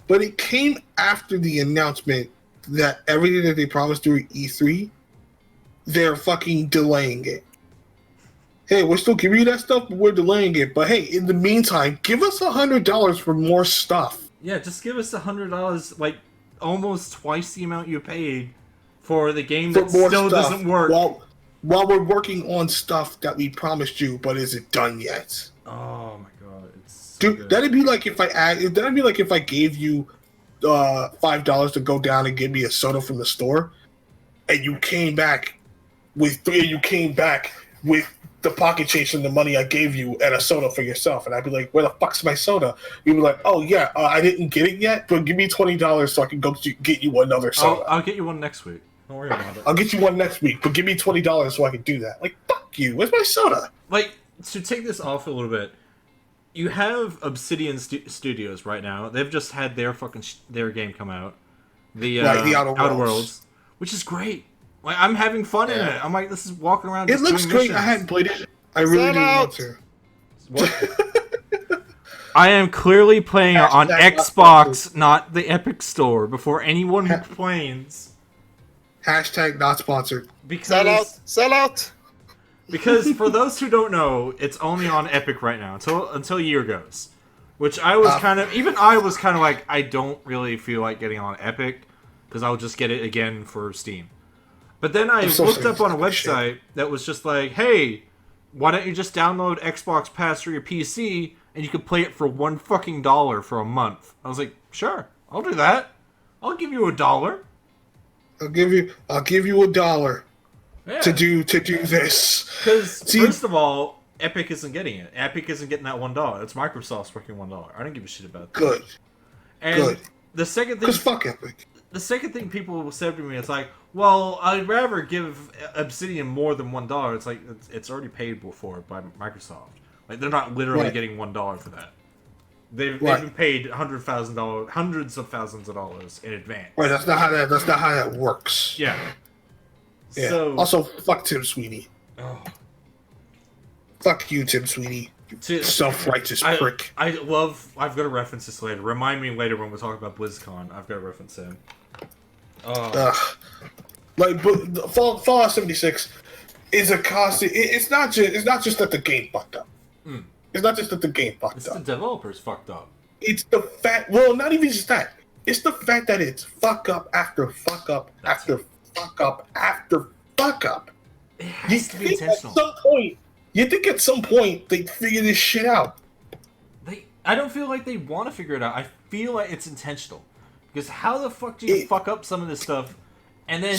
But it came after the announcement that everything that they promised during E3, they're fucking delaying it. Hey, we're still giving you that stuff, but we're delaying it. But hey, in the meantime, give us $100 for more stuff. Yeah, just give us $100, like almost twice the amount you paid for the game that still doesn't work. While we're working on stuff that we promised you, but is it done yet? Oh my god, it's so Dude, good. that'd be like if I gave you $5 to go down and give me a soda from the store, and you came back with the pocket change and the money I gave you and a soda for yourself, and I'd be like, "Where the fuck's my soda?" You'd be like, "Oh yeah, I didn't get it yet, but give me $20 so I can go get you another soda." I'll get you one next week. Don't worry about it. I'll get you one next week, but give me $20 so I can do that. Like, fuck you. Where's my soda? Like, to take this off a little bit, you have Obsidian Studios right now. They've just had their fucking their game come out, the Outer Worlds, which is great. Like, I'm having fun in it. I'm like, this is walking around. It looks doing great. missions. I hadn't played it. I really didn't want to. What? I am clearly playing on Xbox, not the Epic Store. Before anyone complains. Hashtag not sponsored. Because Sell out. Because for those who don't know, it's only on Epic right now until a year goes. Which I was kind of like, I don't really feel like getting on Epic because I'll just get it again for Steam. But then I looked up on a website that was just like, hey, why don't you just download Xbox Pass for your PC and you can play it for $1 for a month? I was like, sure, I'll do that. I'll give you $1. I'll give you $1 to do this. Because first of all, Epic isn't getting it. Epic isn't getting that $1. It's Microsoft's fucking $1. I don't give a shit about that. Good. And Good. The second thing, because fuck Epic. The second thing people said to me, it's like, well, I'd rather give Obsidian more than $1. It's like it's already paid for by Microsoft. Like they're not literally getting $1 for that. They've been paid hundreds of thousands of dollars in advance. Right, that's not how that works. Yeah. Yeah. So, also, fuck Tim Sweeney. Oh. Fuck you, Tim Sweeney. You self-righteous prick. I've got to reference this later. Remind me later when we talk about BlizzCon. I've got to reference him. Like, but Fallout 76 is a constant. It's not just that the game fucked up. It's not just that the game fucked up. It's the developers fucked up. It's the fact. Well, not even just that. It's the fact that it's fuck up after fuck up after fuck up after fuck up. It has to be intentional. You think at some point they'd figure this shit out. I don't feel like they want to figure it out. I feel like it's intentional. Because how the fuck do you fuck up some of this stuff, and then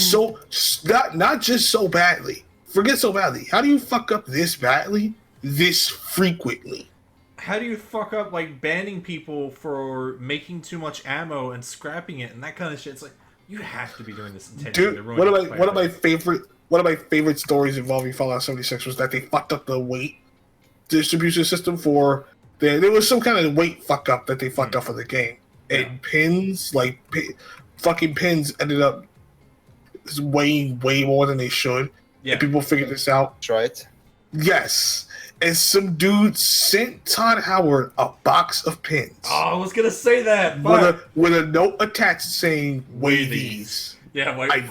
not just so badly. Forget so badly. How do you fuck up this badly, this frequently? How do you fuck up like banning people for making too much ammo and scrapping it and that kind of shit? It's like you have to be doing this intentionally. Dude, one of my favorite stories involving Fallout 76 was that they fucked up the weight distribution system for there was some kind of weight fuck up that they fucked up for the game. And pins, fucking pins ended up weighing way more than they should. Yeah. And people figured this out. That's right. Yes. And some dude sent Todd Howard a box of pins. Oh, I was going to say that. With a note attached saying, weigh these. Yeah, I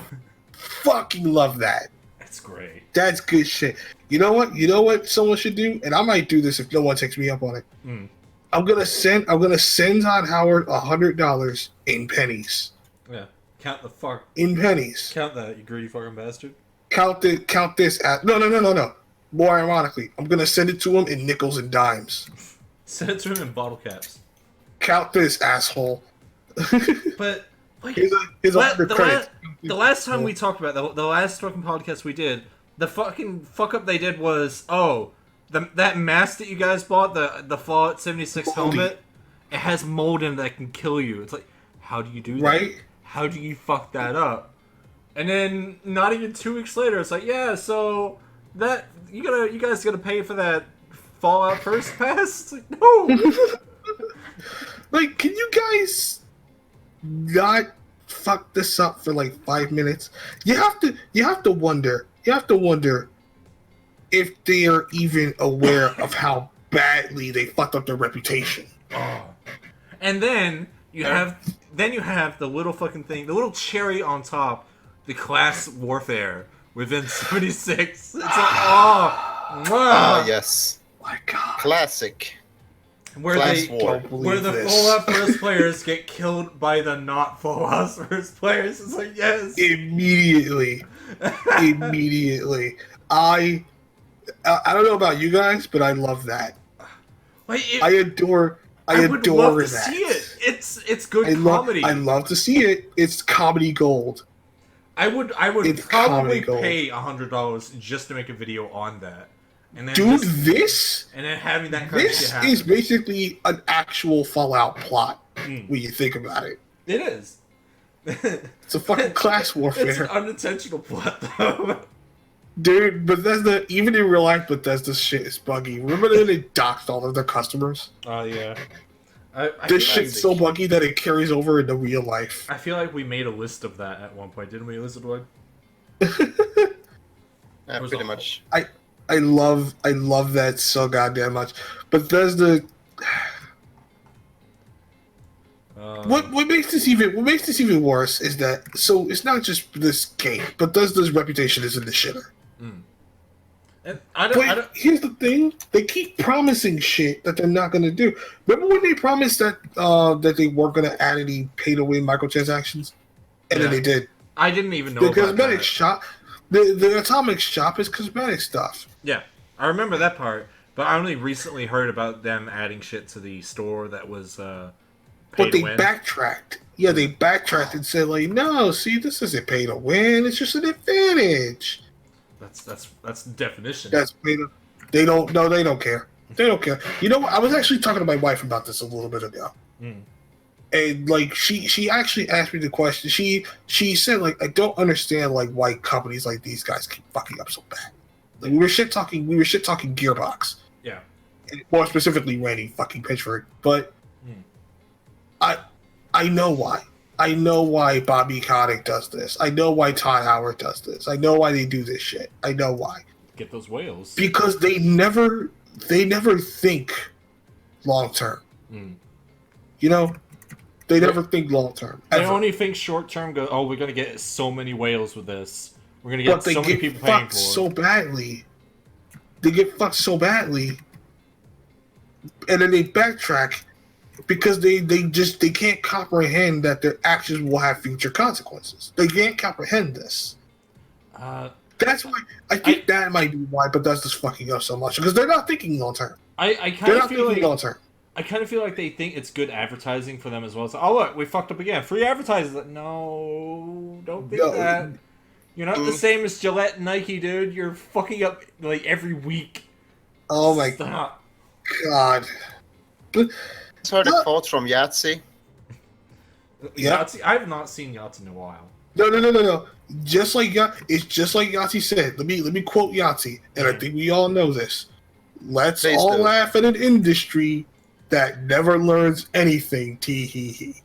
fucking love that. That's great. That's good shit. You know what someone should do? And I might do this if no one takes me up on it. I'm gonna send Todd Howard $100 in pennies. Yeah, count the fuck. In pennies. Count that, you greedy fucking bastard. Count this at no. More ironically, I'm gonna send it to him in nickels and dimes. Send it to him in bottle caps. Count this, asshole. But like, the last time we talked about the last fucking podcast we did, the fucking fuck up they did was that mask that you guys bought, the Fallout 76 helmet, it has mold in it that can kill you. It's like, how do you do that? Right? How do you fuck that up? And then not even 2 weeks later, it's like, yeah, so that you guys gotta pay for that Fallout First Pass. It's like, no. Like, can you guys not fuck this up for like 5 minutes? You have to wonder if they are even aware of how badly they fucked up their reputation. Oh. And then you have the little fucking thing, the little cherry on top, the class warfare within 76. It's like, yes. My God. Classic. Where the Fallout First players get killed by the not Fallout First players. It's like, yes. Immediately. I don't know about you guys, but I love that. I adore I would love to that. see it. It's good comedy. I love to see it. It's comedy gold. I would probably pay $100 just to make a video on that. And then having that kind of shit happen. This is basically an actual Fallout plot when you think about it. It is. It's a fucking class warfare. It's an unintentional plot, though. Dude, Bethesda, even in real life, Bethesda's shit is buggy. Remember that they doxed all of their customers? Oh, yeah. This shit's so buggy that it carries over into real life. I feel like we made a list of that at one point, didn't we, Elizabeth? Pretty much. I love that so goddamn much. Bethesda. What makes this even worse is that it's not just this game. Bethesda's reputation is in the shitter. And here's the thing: they keep promising shit that they're not going to do. Remember when they promised that they weren't going to add any pay-to-win microtransactions, and then they did. I didn't even know the about cosmetic that. shop. The Atomic shop is cosmetic stuff. Yeah, I remember that part, but I only recently heard about them adding shit to the store that was pay But to they win. backtracked. Yeah, they backtracked and said like, no, see, this isn't pay to win. It's just an advantage. That's the definition. That's pay to. They don't. No, they don't care. They don't care. You know what? I was actually talking to my wife about this a little bit ago. And like she actually asked me the question. She said like, I don't understand like why companies like these guys keep fucking up so bad. Like we were shit talking Gearbox. Yeah. And more specifically Randy fucking Pitchford. But I know why. I know why Bobby Kotick does this. I know why Todd Howard does this. I know why they do this shit. I know why. Get those whales. Because they never think long term. You know? They never think long term. They only think short term. Go, oh, we're gonna get so many whales with this. We're gonna get so many people paying for it. So badly. They get fucked so badly, and then they backtrack because they can't comprehend that their actions will have future consequences. They can't comprehend this. That's why I think that might be why Bethesda's just fucking up so much because they're not thinking long term. I kind of feel like long term. I kind of feel like they think it's good advertising for them as well. So, oh look, we fucked up again. Free advertising. No, don't think that. You're not the same as Gillette and Nike, dude. You're fucking up like every week. Oh my god. Just heard a quote from Yahtzee. Yahtzee? I have not seen Yahtzee in a while. No. Just like Yahtzee said. Let me quote Yahtzee, and I think we all know this. Let's all laugh at an industry that never learns anything. Tee hee hee.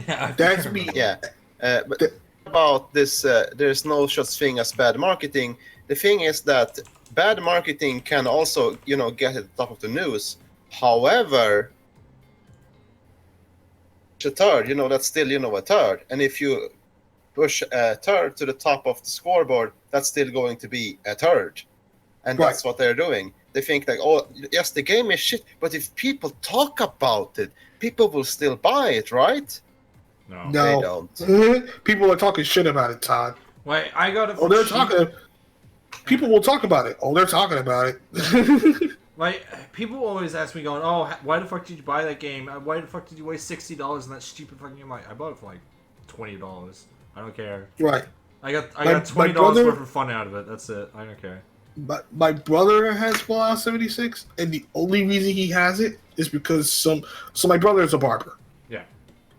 Yeah, that's me. Yeah, but about this, there's no such thing as bad marketing. The thing is that bad marketing can also, get at the top of the news. However, a third, that's still, a third. And if you push a third to the top of the scoreboard, that's still going to be a third. And that's what they're doing. They think like, oh, yes, the game is shit, but if people talk about it, people will still buy it, right? No, they don't. People are talking shit about it, Todd. Wait, I got it. Oh, they're talking. People will talk about it. Oh, they're talking about it. Like, people always ask me, going, "Oh, why the fuck did you buy that game? Why the fuck did you waste $60 on that stupid fucking game?" Like, I bought it for like $20. I don't care. Right. I got $20 worth of fun out of it. That's it. I don't care. But my brother has Fallout 76, and the only reason he has it is because So my brother is a barber. Yeah.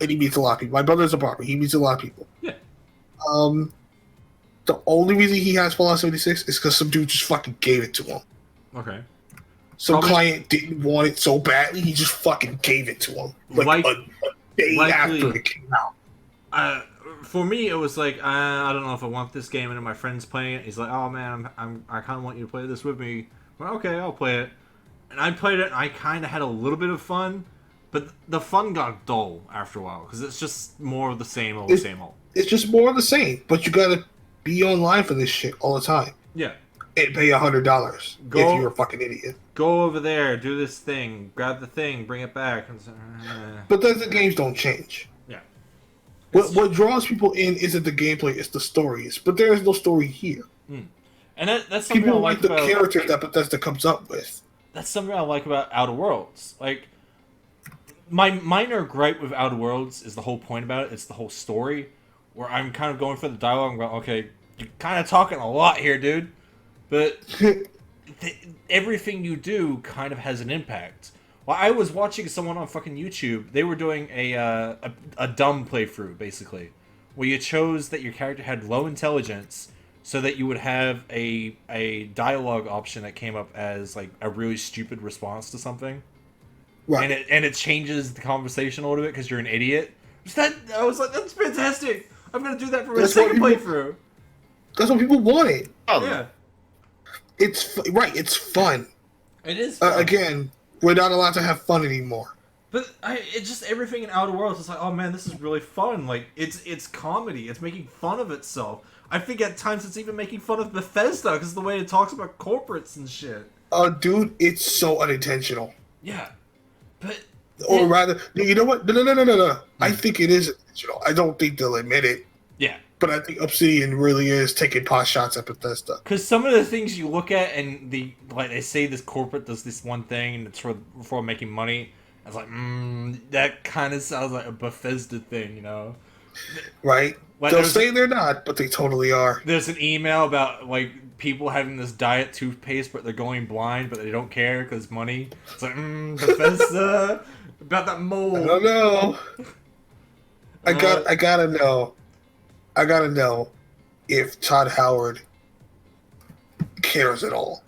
And he meets a lot of people. My brother's a barber. He meets a lot of people. Yeah. The only reason he has Fallout 76 is because some dude just fucking gave it to him. Okay. Some client didn't want it so badly, he just fucking gave it to him. Like a day after it came out. For me, it was like, I don't know if I want this game, and then my friend's playing it. He's like, oh man, I kind of want you to play this with me. Well, okay, I'll play it. And I played it, and I kind of had a little bit of fun, but the fun got dull after a while, because it's just more of the same old, same old. It's just more of the same, but you gotta be online for this shit all the time. Yeah. And pay $100 if you're a fucking idiot. Go over there, do this thing, grab the thing, bring it back. But the games don't change. Yeah. What draws people in isn't the gameplay, it's the stories. But there is no story here. And that's something people I like the about characters that Bethesda comes up with. That's something I like about Outer Worlds. Like, my minor gripe with Outer Worlds is the whole point about it. It's the whole story, where I'm kind of going for the dialogue and going, okay, you're kind of talking a lot here, dude. But everything you do kind of has an impact. Well, I was watching someone on fucking YouTube. They were doing a dumb playthrough, basically, where you chose that your character had low intelligence so that you would have a dialogue option that came up as like a really stupid response to something. Right. And it changes the conversation a little bit because you're an idiot. I was like, that's fantastic. I'm going to do that for my second playthrough. That's what people wanted. Yeah. It's right. It's fun. It is fun. Again, we're not allowed to have fun anymore. But it's just everything in Outer Worlds. It's like, oh man, this is really fun. Like it's comedy. It's making fun of itself. I think at times it's even making fun of Bethesda because of the way it talks about corporates and shit. Dude, it's so unintentional. Yeah, but or rather, you know what? No. I think it is intentional. I don't think they'll admit it. Yeah, But I think Obsidian really is taking pot shots at Bethesda. Because some of the things you look at and they say this corporate does this one thing and it's for making money. I was like, that kind of sounds like a Bethesda thing, you know? Right? Like, they'll say they're not, but they totally are. There's an email about like people having this diet toothpaste, but they're going blind, but they don't care because money. It's like, Bethesda about that mold. I don't know. I gotta know. I gotta know if Todd Howard cares at all.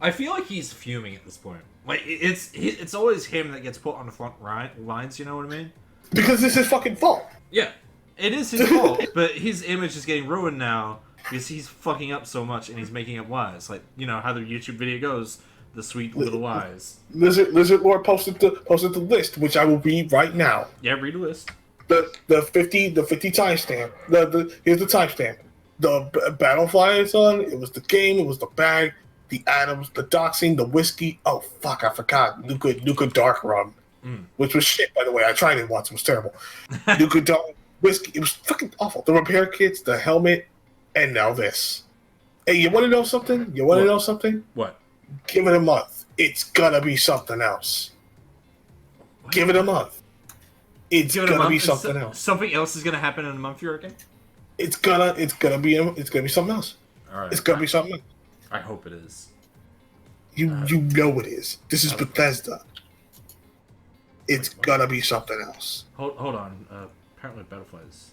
I feel like he's fuming at this point. Like it's always him that gets put on the front lines. You know what I mean? Because it's his fucking fault. Yeah, it is his fault. But his image is getting ruined now because he's fucking up so much and he's making up lies. Like, you know how the YouTube video goes, the sweet little lies. Lizard Lord posted the list, which I will read right now. Yeah, read the list. The 50 timestamp. Here's the timestamp. The Battlefly is on. It was the game. It was the bag. The atoms. The doxing. The whiskey. Oh fuck! I forgot. Nuka Dark Rum, which was shit, by the way. I tried it once. It was terrible. Nuka Dark Whiskey. It was fucking awful. The repair kits. The helmet. And now this. Hey, you want to know something? What? Give it a month. It's gonna be something else. What? Give it a month. It's gonna be something else. Something else is gonna happen in a month, you reckon? It's gonna be something else. All right. It's gonna be something else. I hope it is. You know it is. This is Bethesda. It's gonna be something else. Hold on. Apparently Battlefly's.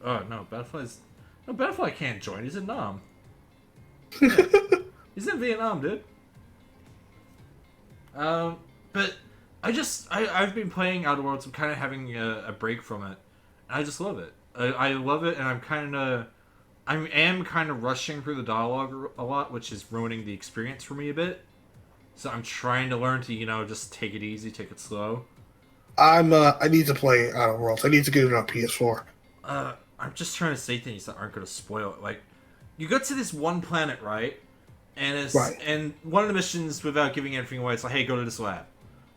Oh no, Battlefly can't join. He's in Nam. Yeah. He's in Vietnam, dude. But I've been playing Outer Worlds. I'm kind of having a break from it. I just love it. I love it, and I am kind of rushing through the dialogue a lot, which is ruining the experience for me a bit. So I'm trying to learn to, just take it easy, take it slow. I need to play Outer Worlds. I need to get it on PS4. I'm just trying to say things that aren't going to spoil it. Like, you go to this one planet, right? And and one of the missions, without giving anything away, it's like, hey, go to this lab.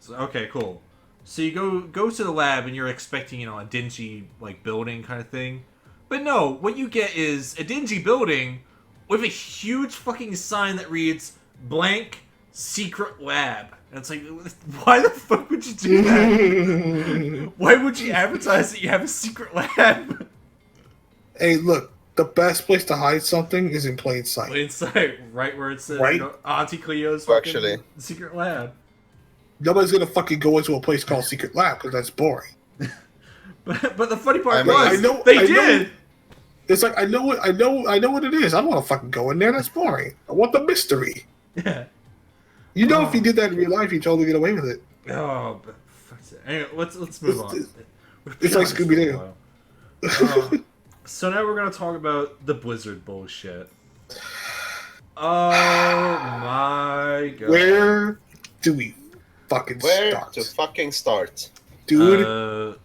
So okay, cool. So you go to the lab and you're expecting, a dingy building kind of thing. But no, what you get is a dingy building with a huge fucking sign that reads blank secret lab. And it's like, why the fuck would you do that? Why would you advertise that you have a secret lab? Hey, look, the best place to hide something is in plain sight. Plain sight, right where it says, right? Auntie Cleo's fucking secret lab. Nobody's gonna fucking go into a place called Secret Lab because that's boring. but the funny part they did. It's like I know what it is. I don't want to fucking go in there. That's boring. I want the mystery. Yeah. If you did that in real life, you'd totally get away with it. Oh, but fuck's it. Anyway, let's move on. It's like Scooby-Doo. So now we're gonna talk about the Blizzard bullshit. Oh my god. Where do we fucking Where start? to fucking start? Dude.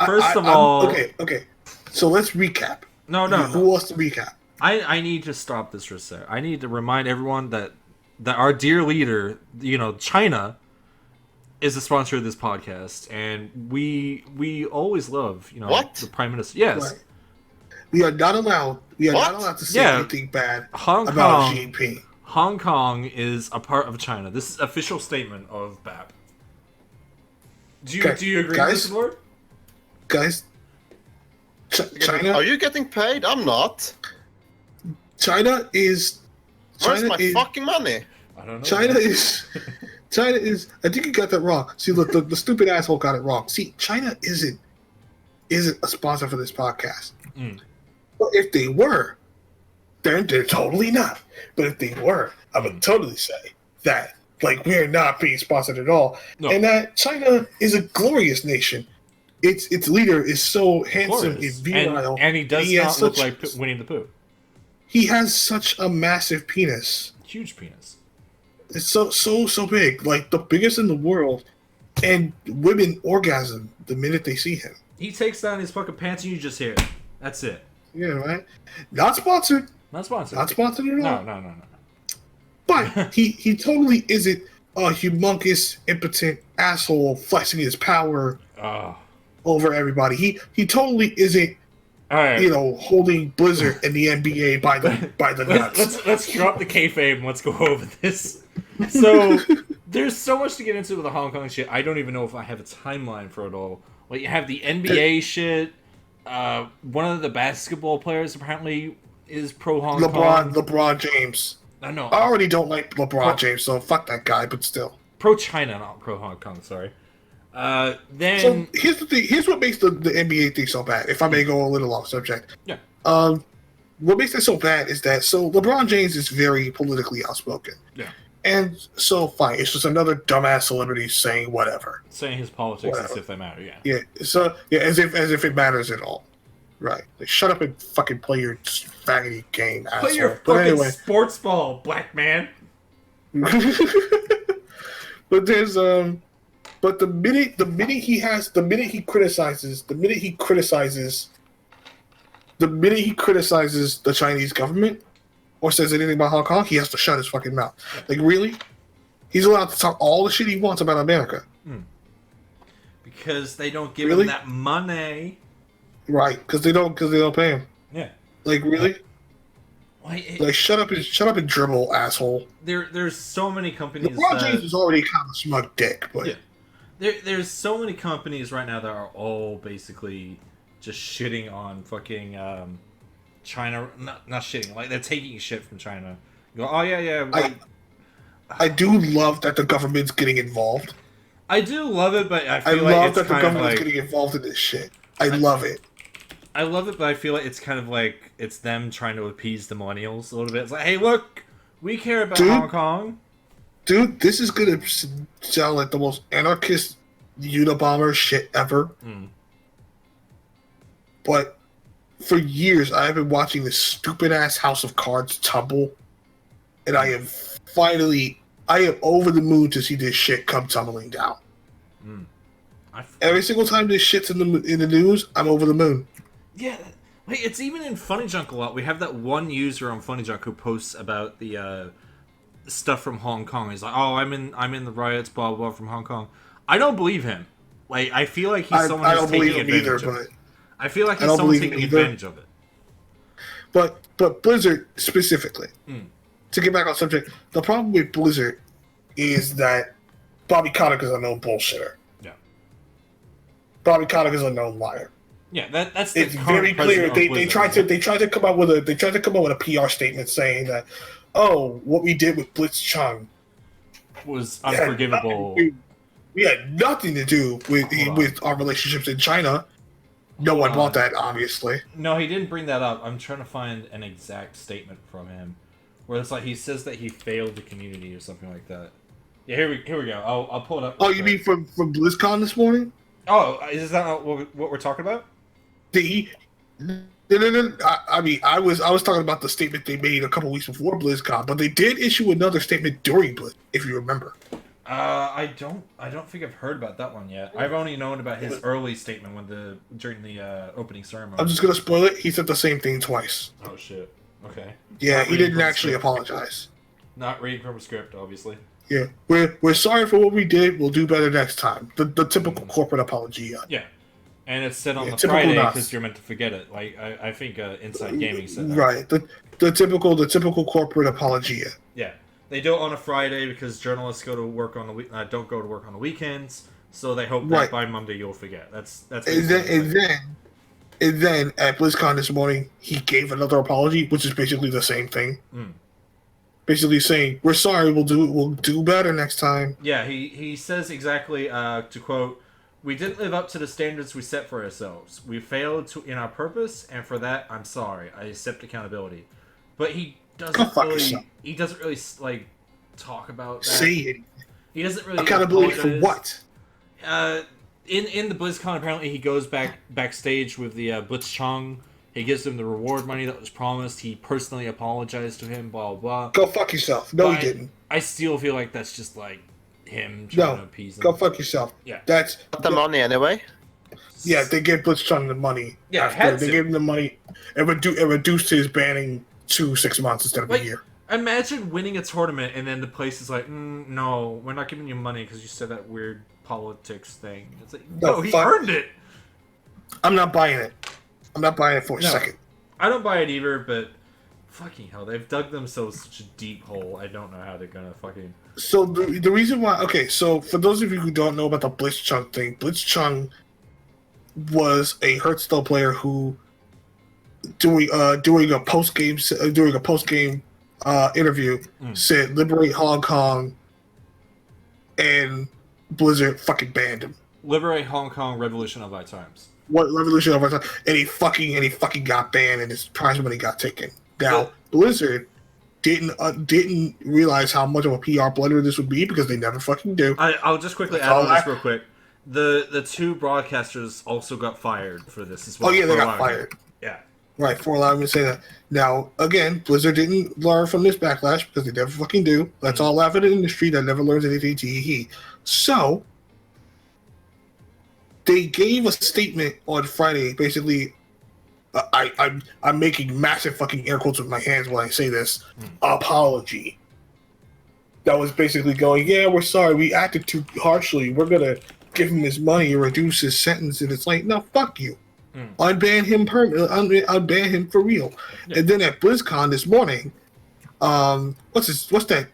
First of all... Okay. So let's recap. No. Who wants to recap? I need to stop this for a sec. I need to remind everyone that our dear leader, China, is the sponsor of this podcast. And we always love, the Prime Minister. Yes. Right. We are not allowed to say anything bad about Xi Jinping. Hong Kong is a part of China. This is official statement of BAP. Do you agree with this, Lord? Guys, China. Are you getting paid? I'm not. China is. Where's my fucking money? I don't know. China is. I think you got that wrong. See, look, the stupid asshole got it wrong. See, China isn't a sponsor for this podcast. But if they were, they're totally not. But if they were, I would totally say that we're not being sponsored at all, and that China is a glorious nation. Its leader is so handsome and virile, and he does not look like Winnie the Pooh. He has such a massive penis. Huge penis. It's so big, like the biggest in the world, and women orgasm the minute they see him. He takes down his fucking pants and you just hear it. That's it. Yeah, right. Not sponsored. Not sponsored. Not sponsored at all. No. But he totally isn't a humongous, impotent asshole flexing his power over everybody. He totally isn't All right. Holding Blizzard and the NBA by the nuts. Let's drop the kayfabe and let's go over this. So there's so much to get into with the Hong Kong shit. I don't even know if I have a timeline for it all. Like you have the NBA shit. One of the basketball players apparently is pro Hong Kong. LeBron James. I know. I already don't like LeBron James, so fuck that guy. But still, pro China, not pro Hong Kong. Sorry. Then so here's the thing. Here's what makes the NBA thing so bad. If I may go a little off subject. Yeah. What makes it so bad is that LeBron James is very politically outspoken. Yeah. And so fine, it's just another dumbass celebrity saying whatever. Saying his politics as if they matter. Yeah. Yeah. So as if it matters at all. Right. Like, shut up and fucking play your faggoty game, asshole. Play your fucking sports ball, black man. But there's but the minute he criticizes the Chinese government or says anything about Hong Kong, he has to shut his fucking mouth. Like, really? He's allowed to talk all the shit he wants about America. Because they don't give him that money. Right, because they don't pay him. Yeah. Like, really? Like shut up and dribble, asshole. There's so many companies. LeBron James is already kind of smug dick, but yeah. There's so many companies right now that are all basically just shitting on fucking China. Not shitting, like they're taking shit from China. You go, oh yeah. I do love that the government's getting involved. I do love it, but I feel like love that the government's getting involved in this shit. I love it. I love it, but I feel like it's kind of like it's them trying to appease the millennials a little bit. It's like, hey, look, we care about Hong Kong. Dude, this is gonna sound like the most anarchist Unabomber shit ever. But for years, I have been watching this stupid ass House of Cards tumble, and I am over the moon to see this shit come tumbling down. Every single time this shit's in the news, I'm over the moon. Yeah, like it's even in Funny Junk a lot. We have that one user on Funny Junk who posts about the stuff from Hong Kong. He's like, "Oh, I'm in the riots, blah blah, from Hong Kong." I don't believe him. Like, I feel like he's someone who's taking advantage of it. I feel like he's someone taking advantage of it. But Blizzard specifically, to get back on subject, the problem with Blizzard is that Bobby Kotick is a known bullshitter. Yeah. Bobby Kotick is a known liar. Yeah, that's it's very clear. They tried to come out with a PR statement saying that, oh, what we did with Blitzchung was unforgivable. We had nothing to do with our relationships in China. No one bought that, obviously. No, he didn't bring that up. I'm trying to find an exact statement from him, where it's like he says that he failed the community or something like that. Yeah, here we go. I'll pull it up. Oh, you mean from BlizzCon this morning? Oh, is that what we're talking about? No. I mean, I was talking about the statement they made a couple weeks before BlizzCon, but they did issue another statement during Blizz, if you remember. I don't think I've heard about that one yet. I've only known about his early statement during the opening ceremony. I'm just gonna spoil it. He said the same thing twice. Oh shit. Okay. Yeah, he didn't actually apologize. Not reading from a script, obviously. Yeah, we're sorry for what we did. We'll do better next time. The typical corporate apology. Yeah, and it's said on the Friday because you're meant to forget it. Like I think Inside Gaming said that. Right. The typical corporate apology. Yeah. They do it on a Friday because journalists go to work on the don't go to work on the weekends, so they hope that by Monday you'll forget. That's. And then at BlizzCon this morning, he gave another apology, which is basically the same thing. Basically saying, "We're sorry. We'll do better next time." Yeah, he says exactly to quote, "We didn't live up to the standards we set for ourselves. We failed in our purpose, and for that, I'm sorry. I accept accountability." But he doesn't really like talk about that. Say it. He doesn't really accountability apologize. For what? In the BlizzCon, apparently he goes backstage with the Blitzchung. He gives him the reward money that was promised. He personally apologized to him. Blah blah. Go fuck yourself. No, he didn't. I still feel like that's just like him trying to appease him. Go fuck yourself. Yeah, that's the money anyway. Yeah, they gave Blitzchung the money. Yeah, they gave him the money. It reduced his banning to 6 months instead of a year. Imagine winning a tournament and then the place is like, no, we're not giving you money because you said that weird politics thing. It's like, no, he earned it. I'm not buying it. I'm not buying it for a second. I don't buy it either, but fucking hell, they've dug themselves such a deep hole. I don't know how they're gonna fucking... So the reason why... Okay, so for those of you who don't know about the Blitzchung thing, Blitzchung was a Hearthstone player who, during a post game interview, said "Liberate Hong Kong," and Blizzard fucking banned him. Liberate Hong Kong, Revolution of Our Times. What Revolution of Our Time? And he fucking got banned, and his prize money got taken. Now Blizzard didn't realize how much of a PR blunder this would be because they never fucking do. I'll just quickly add on this real quick. The two broadcasters also got fired for this as well. Oh yeah, they got fired. Yeah. Right, for allowing me to say that. Now, again, Blizzard didn't learn from this backlash because they never fucking do. That's all laugh at the industry that never learns anything. So, they gave a statement on Friday, basically, I'm making massive fucking air quotes with my hands when I say this, apology. That was basically going, yeah, we're sorry, we acted too harshly, we're gonna give him his money and reduce his sentence, and it's like, no, fuck you. Unban him unban him for real. Yeah. And then at BlizzCon this morning, what's that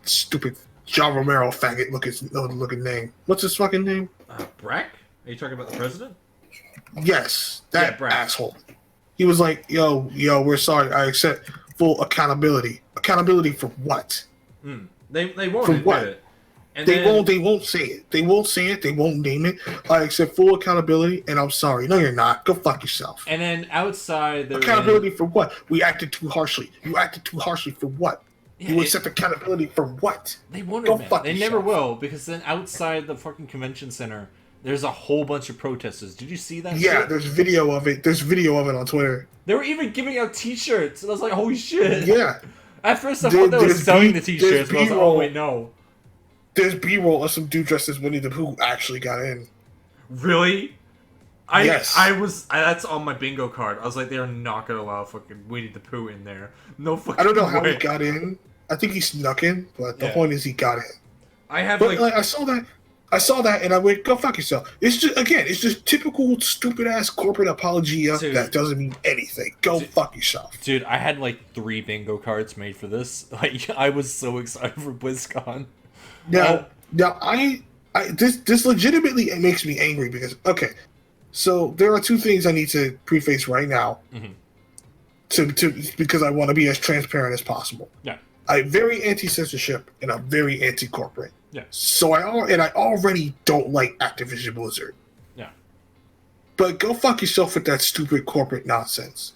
stupid John Romero faggot looking name? What's his fucking name? Brack? Are you talking about the president? Yes, that asshole. He was like, yo, we're sorry. I accept full accountability. Accountability for what? They won't for admit what? it. And they won't say it. They won't say it. They won't name it. I accept full accountability, and I'm sorry. No, you're not. Go fuck yourself. And then outside, accountability for what? We acted too harshly. You acted too harshly for what? Yeah, you accept accountability for what? They won't admit. They never will, because then outside the fucking convention center, there's a whole bunch of protesters. Did you see that? Yeah, shit? There's video of it. There's video of it on Twitter. They were even giving out T-shirts, and I was like, "Holy shit!" Yeah. At first, I thought they were selling the T-shirts, but I was like, "Oh wait, no." There's B-roll of some dude dressed as Winnie the Pooh actually got in. Really? Yes. That's on my bingo card. I was like, they're not gonna allow fucking Winnie the Pooh in there. No fucking I don't know way. how he got in. I think he snuck in, but the point is he got in. I saw that and I went, go fuck yourself. It's just typical stupid ass corporate apology that doesn't mean anything. Go fuck yourself. Dude, I had like 3 bingo cards made for this. Like, I was so excited for BlizzCon. Now, this legitimately makes me angry because, okay, so there are 2 things I need to preface right now because I want to be as transparent as possible. Yeah. I'm very anti-censorship and I'm very anti-corporate. Yeah. So I already don't like Activision Blizzard. Yeah. But go fuck yourself with that stupid corporate nonsense.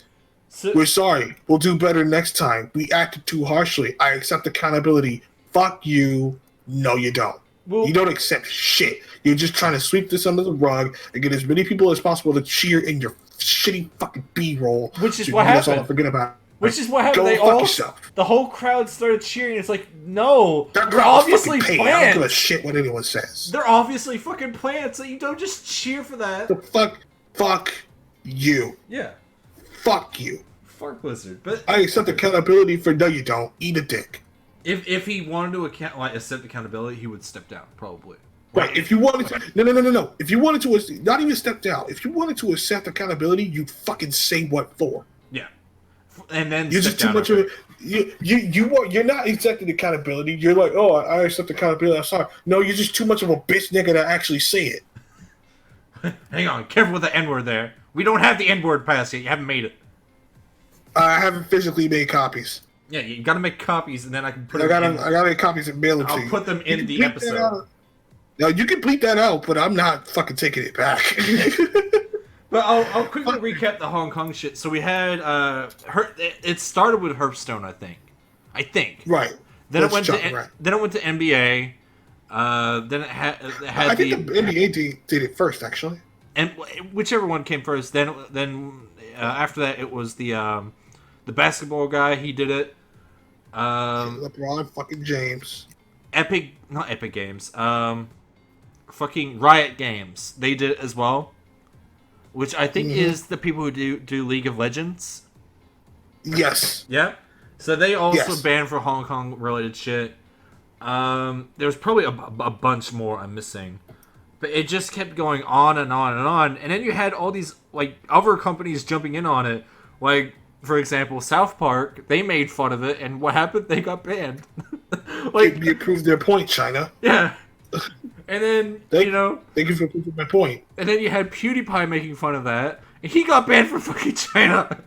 So, we're sorry. We'll do better next time. We acted too harshly. I accept accountability. Fuck you. No, you don't. Well, you don't accept shit. You're just trying to sweep this under the rug and get as many people as possible to cheer in your shitty fucking B-roll. Which is what happened. Forget about. Which is what happened. The whole crowd started cheering. It's like, no, they're obviously plants. I don't give a shit what anyone says. They're obviously fucking plants. So you don't just cheer for that. Fuck you. Yeah. Fuck you. Fuck Blizzard. But I accept accountability for no, you don't. Eat a dick. If he wanted to accept accountability, he would step down, probably. Right. If you wanted to, no. If you wanted to, not even step down. If you wanted to accept accountability, you'd fucking say what for. Yeah. And then you're just too much of you're not accepting accountability. You're like, oh, I accept accountability. I'm sorry. No, you're just too much of a bitch nigga to actually say it. Hang on, careful with the N-word there. We don't have the N-word pass yet. You haven't made it. I haven't physically made copies. Yeah, you gotta make copies, and then I can put them in. I gotta make copies and mail them to you. I'll put them in the episode. Now, you can bleep that out, but I'm not fucking taking it back. But I'll quickly recap the Hong Kong shit. So we had it started with Hearthstone, I think. Right. Then it went to NBA. Then it had I think the NBA did it first, actually. And whichever one came first. Then after that, it was the basketball guy. He did it. LeBron fucking James. Not Epic Games. Fucking Riot Games. They did it as well. Which I think is the people who do League of Legends. Yes. Yeah. So they also banned for Hong Kong related shit. There's probably a bunch more I'm missing. But it just kept going on and on and on. And then you had all these, like, other companies jumping in on it. Like, for example, South Park, they made fun of it, and what happened? They got banned. Like, you proved their point, China. Yeah. And then, Thank you for proving my point. And then you had PewDiePie making fun of that, and he got banned from fucking China.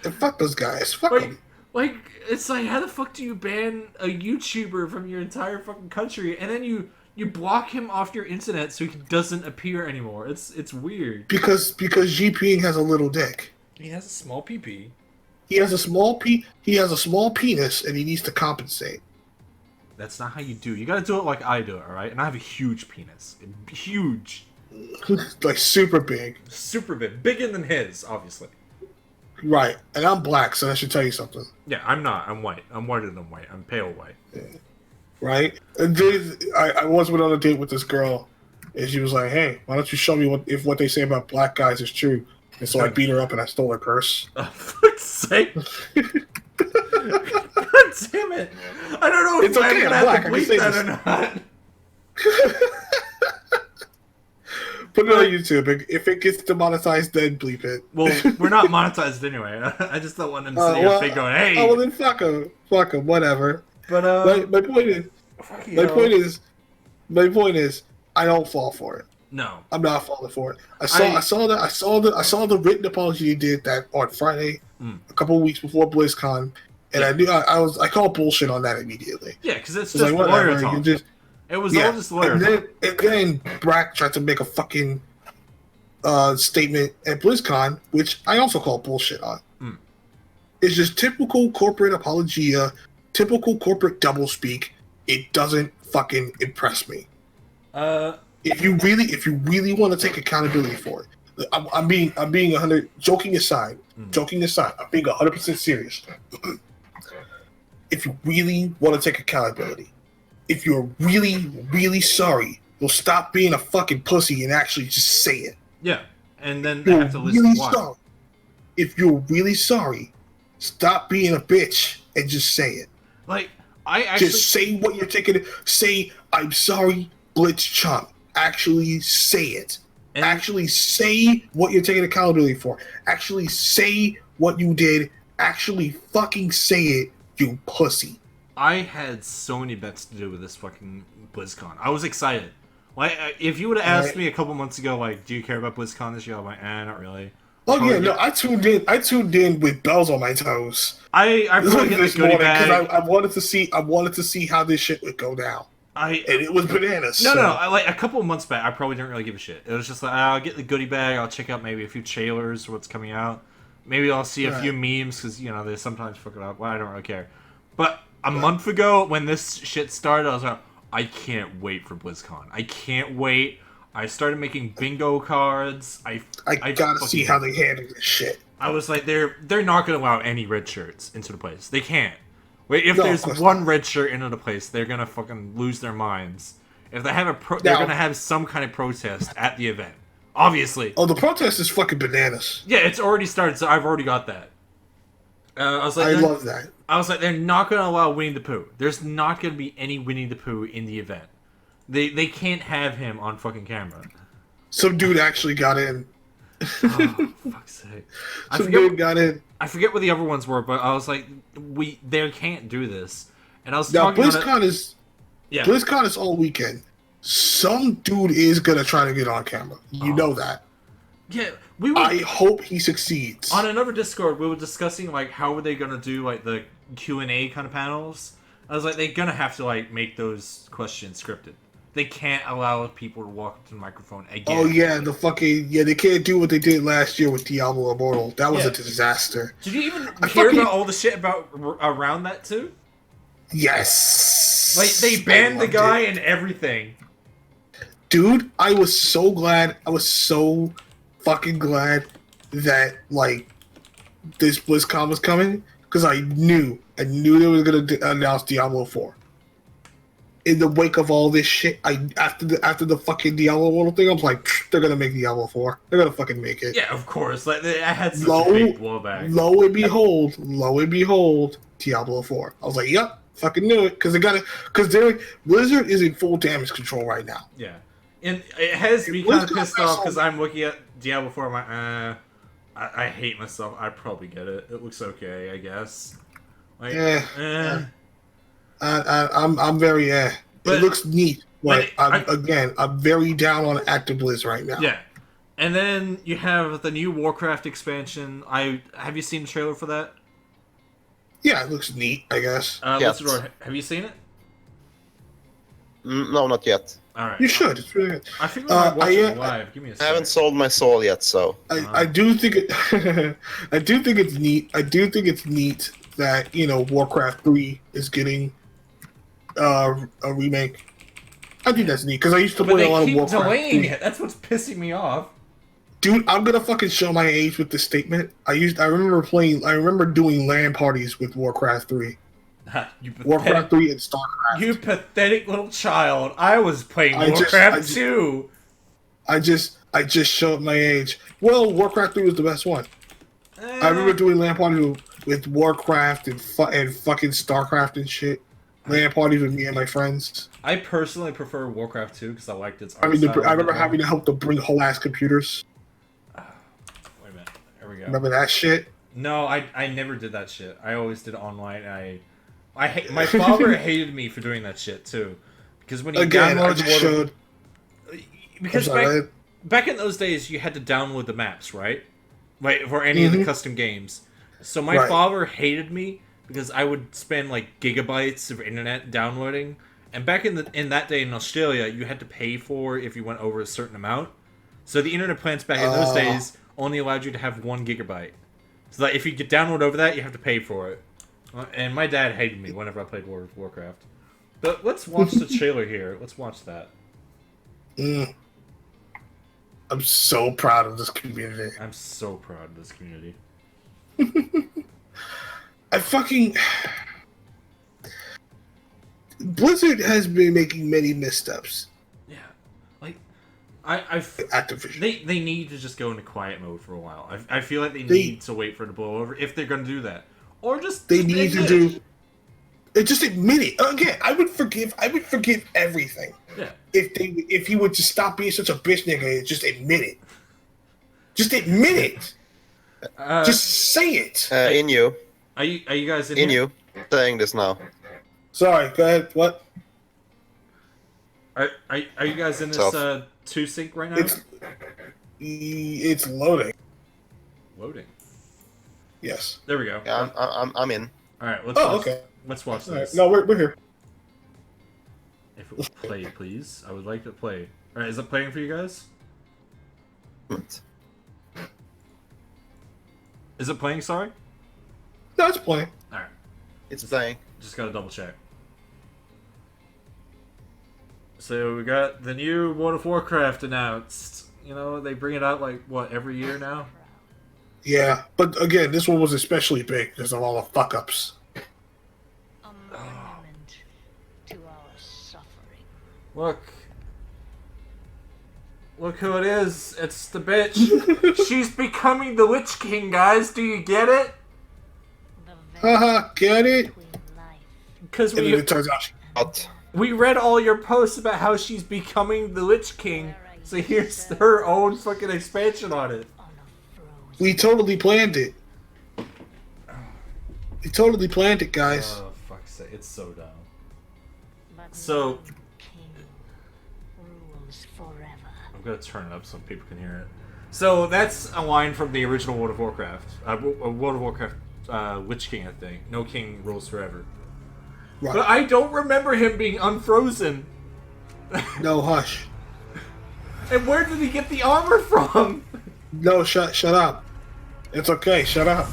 And fuck those guys. Fuck them. Like, it's like, how the fuck do you ban a YouTuber from your entire fucking country, and then you block him off your internet so he doesn't appear anymore? It's weird. Because GP has a little dick. He has a small PP. He has a small penis, and he needs to compensate. That's not how you do it. You gotta do it like I do it, alright? And I have a huge penis. Huge. Like, super big. Super big. Bigger than his, obviously. Right. And I'm black, so that should tell you something. Yeah, I'm not. I'm white. I'm whiter than white. I'm pale white. Yeah. Right? And I once went on a date with this girl, and she was like, hey, why don't you show me what they say about black guys is true? And so I beat her up and I stole her purse. Oh, for fuck's sake. God damn it. I don't know if I'm gonna have to bleep that or not. Put it on YouTube. If it gets demonetized, then bleep it. Well, we're not monetized anyway. I just don't want them sitting here going, hey. Oh, well then fuck them. Fuck them, whatever. But, my point is, I don't fall for it. No. I'm not falling for it. I saw the written apology you did that on Friday, a couple of weeks before BlizzCon, and I knew I called bullshit on that immediately. Yeah, because it's just lawyer talk. It was all just lawyer talk. And then Brack tried to make a fucking statement at BlizzCon, which I also call bullshit on. It's just typical corporate apologia, typical corporate doublespeak. It doesn't fucking impress me. If you really want to take accountability for it, I'm being 100. Joking aside, I'm being 100% serious. If you really want to take accountability, if you're really, really sorry, you'll stop being a fucking pussy and actually just say it. Yeah, and then they have to listen really why. Sorry. If you're really sorry, stop being a bitch and just say it. Like, I actually... Just say what you're taking. Say, I'm sorry, Blitzchunk. Actually say it. And actually say what you're taking accountability for. Actually say what you did. Actually fucking say it, you pussy. I had so many bets to do with this fucking BlizzCon. I was excited. Like, if you would have asked me a couple months ago, like, do you care about BlizzCon this year? I'm like, not really. Oh yeah, no, I tuned in with bells on my toes. I probably get this goodie bag because I wanted to see how this shit would go down. And it was bananas. No, like a couple of months back, I probably didn't really give a shit. It was just like, I'll get the goodie bag. I'll check out maybe a few trailers or what's coming out. Maybe I'll see a few memes because they sometimes fuck it up. Well, I don't really care. But a month ago, when this shit started, I was like, I can't wait for BlizzCon. I can't wait. I started making bingo cards. I gotta see how they handle this shit. I was like, they're not gonna allow any red shirts into the place. They can't. Wait, if there's one red shirt into the place, they're gonna fucking lose their minds. If they have they're gonna have some kind of protest at the event. Obviously. Oh, the protest is fucking bananas. Yeah, it's already started, so I've already got that. I was like, I love that. I was like, they're not gonna allow Winnie the Pooh. There's not gonna be any Winnie the Pooh in the event. They can't have him on fucking camera. Some dude actually got in. Oh, fuck's sake. Some dude got in. I forget what the other ones were, but I was like, they can't do this. And I was now, talking BlizzCon is all weekend. Some dude is gonna try to get on camera. You know that. Yeah, I hope he succeeds. On another Discord, we were discussing like how were they gonna do like the Q&A kind of panels. I was like, they're gonna have to like make those questions scripted. They can't allow people to walk up to the microphone again. Oh yeah, they can't do what they did last year with Diablo Immortal. That was a disaster. Did you even hear about all the shit around that too? Yes. Like they banned the guy and everything. Dude, I was so glad. I was so fucking glad that like this BlizzCon was coming because I knew they were gonna announce Diablo 4. In the wake of all this shit, after the fucking Diablo Immortal thing, I was like, they're gonna make Diablo 4. They're gonna fucking make it. Yeah, of course. Like I had such a big blowback. Lo and behold, Diablo 4. I was like, yep, fucking knew it because Blizzard is in full damage control right now. Yeah. And it has me kind of pissed off because I'm looking at Diablo 4. I'm like, I hate myself. I probably get it. It looks okay, I guess. Like, I'm very But it looks neat, but I'm very down on Active Blizz right now. Yeah, and then you have the new Warcraft expansion. Have you seen the trailer for that? Yeah, it looks neat, I guess. Yes. Have you seen it? No, not yet. All right. You should. It's really good. I think we might watch it live. Give me a second. I haven't sold my soul yet, so I do think it. I do think it's neat. I do think it's neat that Warcraft 3 is getting a remake. I think that's neat because I used to play a lot of Warcraft. But they keep delaying it. That's what's pissing me off. Dude, I'm gonna fucking show my age with this statement. I remember doing LAN parties with Warcraft 3. Warcraft 3 and StarCraft. You pathetic little child. I was playing Warcraft 2. I just showed my age. Well, Warcraft 3 was the best one. I remember doing LAN parties with Warcraft and fucking StarCraft and shit. LAN parties with me and my friends. I personally prefer Warcraft 2 because I liked its art style. I remember having to help to bring whole ass computers. Wait a minute. Here we go. Remember that shit? No, I never did that shit. I always did online. My father hated me for doing that shit too, because when you download back in those days you had to download the maps, right? Like for any of the custom games. So my father hated me because I would spend like gigabytes of internet downloading, and back in that day in Australia you had to pay for if you went over a certain amount. So the internet plans back in those days only allowed you to have 1 gigabyte. So that if you get download over that, you have to pay for it. And my dad hated me whenever I played World of Warcraft. But let's watch the trailer here. Let's watch that. I'm so proud of this community. I'm so proud of this community. Blizzard has been making many missteps. Yeah. Like, Activision. They need to just go into quiet mode for a while. I feel like they need to wait for it to blow over if they're going to do that. Or just need to do. Just admit it. Again, I would forgive everything. Yeah. If he would just stop being such a bitch nigga and just admit it. Just admit it. Just say it. Inu. Are you guys in Inu saying this now? Sorry. Go ahead. What? Are you guys in this 2 sync right now? It's loading. Loading. Yes. There we go. Yeah, I'm in. All right. Let's watch this. Right. No, we're here. If it will play, please. I would like to play. All right. Is it playing for you guys? Is it playing? Sorry. No, it's playing. All right. It's playing. Just gotta double check. So we got the new World of Warcraft announced. They bring it out like every year now. Yeah, but again, this one was especially big because of all the fuck-ups. A monument to our suffering. Look who it is. It's the bitch. She's becoming the Lich King, guys. Do you get it? Haha, get it? Because we read all your posts about how she's becoming the Lich King. So here's her own fucking expansion on it. We totally planned it. We totally planned it, guys. Oh, fuck's sake. It's so dumb. So, I'm gonna turn it up so people can hear it. So, that's a line from the original World of Warcraft. World of Warcraft Lich King, I think. No king rules forever. Right. But I don't remember him being unfrozen. No, hush. And where did he get the armor from? No, shut up. It's okay, shut up.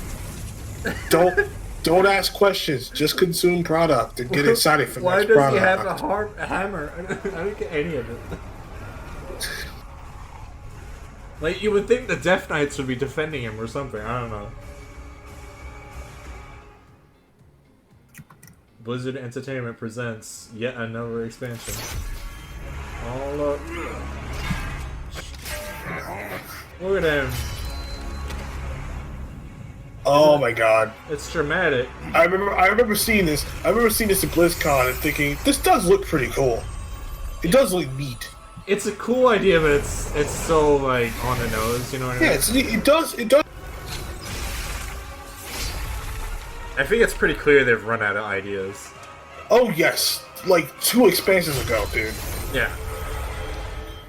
Don't ask questions. Just consume product and get excited for Why next does product. He have a hammer? I don't get any of it. Like, you would think the Death Knights would be defending him or something. I don't know. Blizzard Entertainment presents yet another expansion. Oh, look. Look at him. Oh my god. It's dramatic. I remember seeing this. I remember seeing this at BlizzCon and thinking, this does look pretty cool. It does look neat. It's a cool idea, but it's so like on the nose. You know what I mean? Yeah, it does. I think it's pretty clear they've run out of ideas. Oh yes, like 2 expansions ago, dude. Yeah.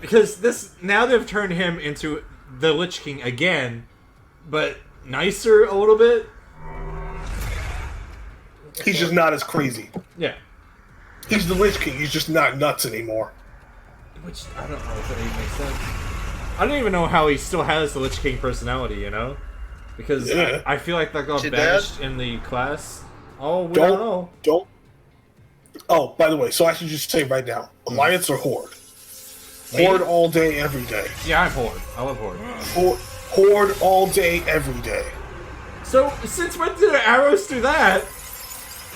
Because now they've turned him into the Lich King again, but nicer a little bit. He's just not as crazy. Yeah. He's the Lich King. He's just not nuts anymore. Which, I don't know if that even makes sense. I don't even know how he still has the Lich King personality, you know? Because I feel like that got banished in the class. Oh, we don't know. Don't. Oh, by the way, so I should just say right now, Alliance or Horde? Horde all day, every day. Yeah, I'm Horde. I love Horde. Horde all day, every day. So, since when did the arrows do that?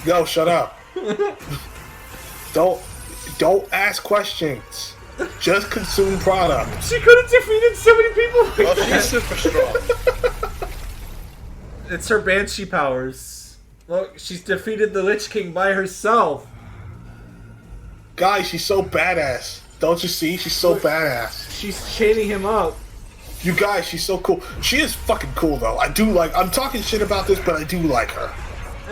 Yo, shut up. Don't ask questions. Just consume product. She could have defeated so many people like that. She's super strong. It's her Banshee powers. Look, she's defeated the Lich King by herself. Guys, she's so badass. Don't you see? She's so badass. She's chaining him up. You guys, she's so cool. She is fucking cool, though. I'm talking shit about this, but I do like her.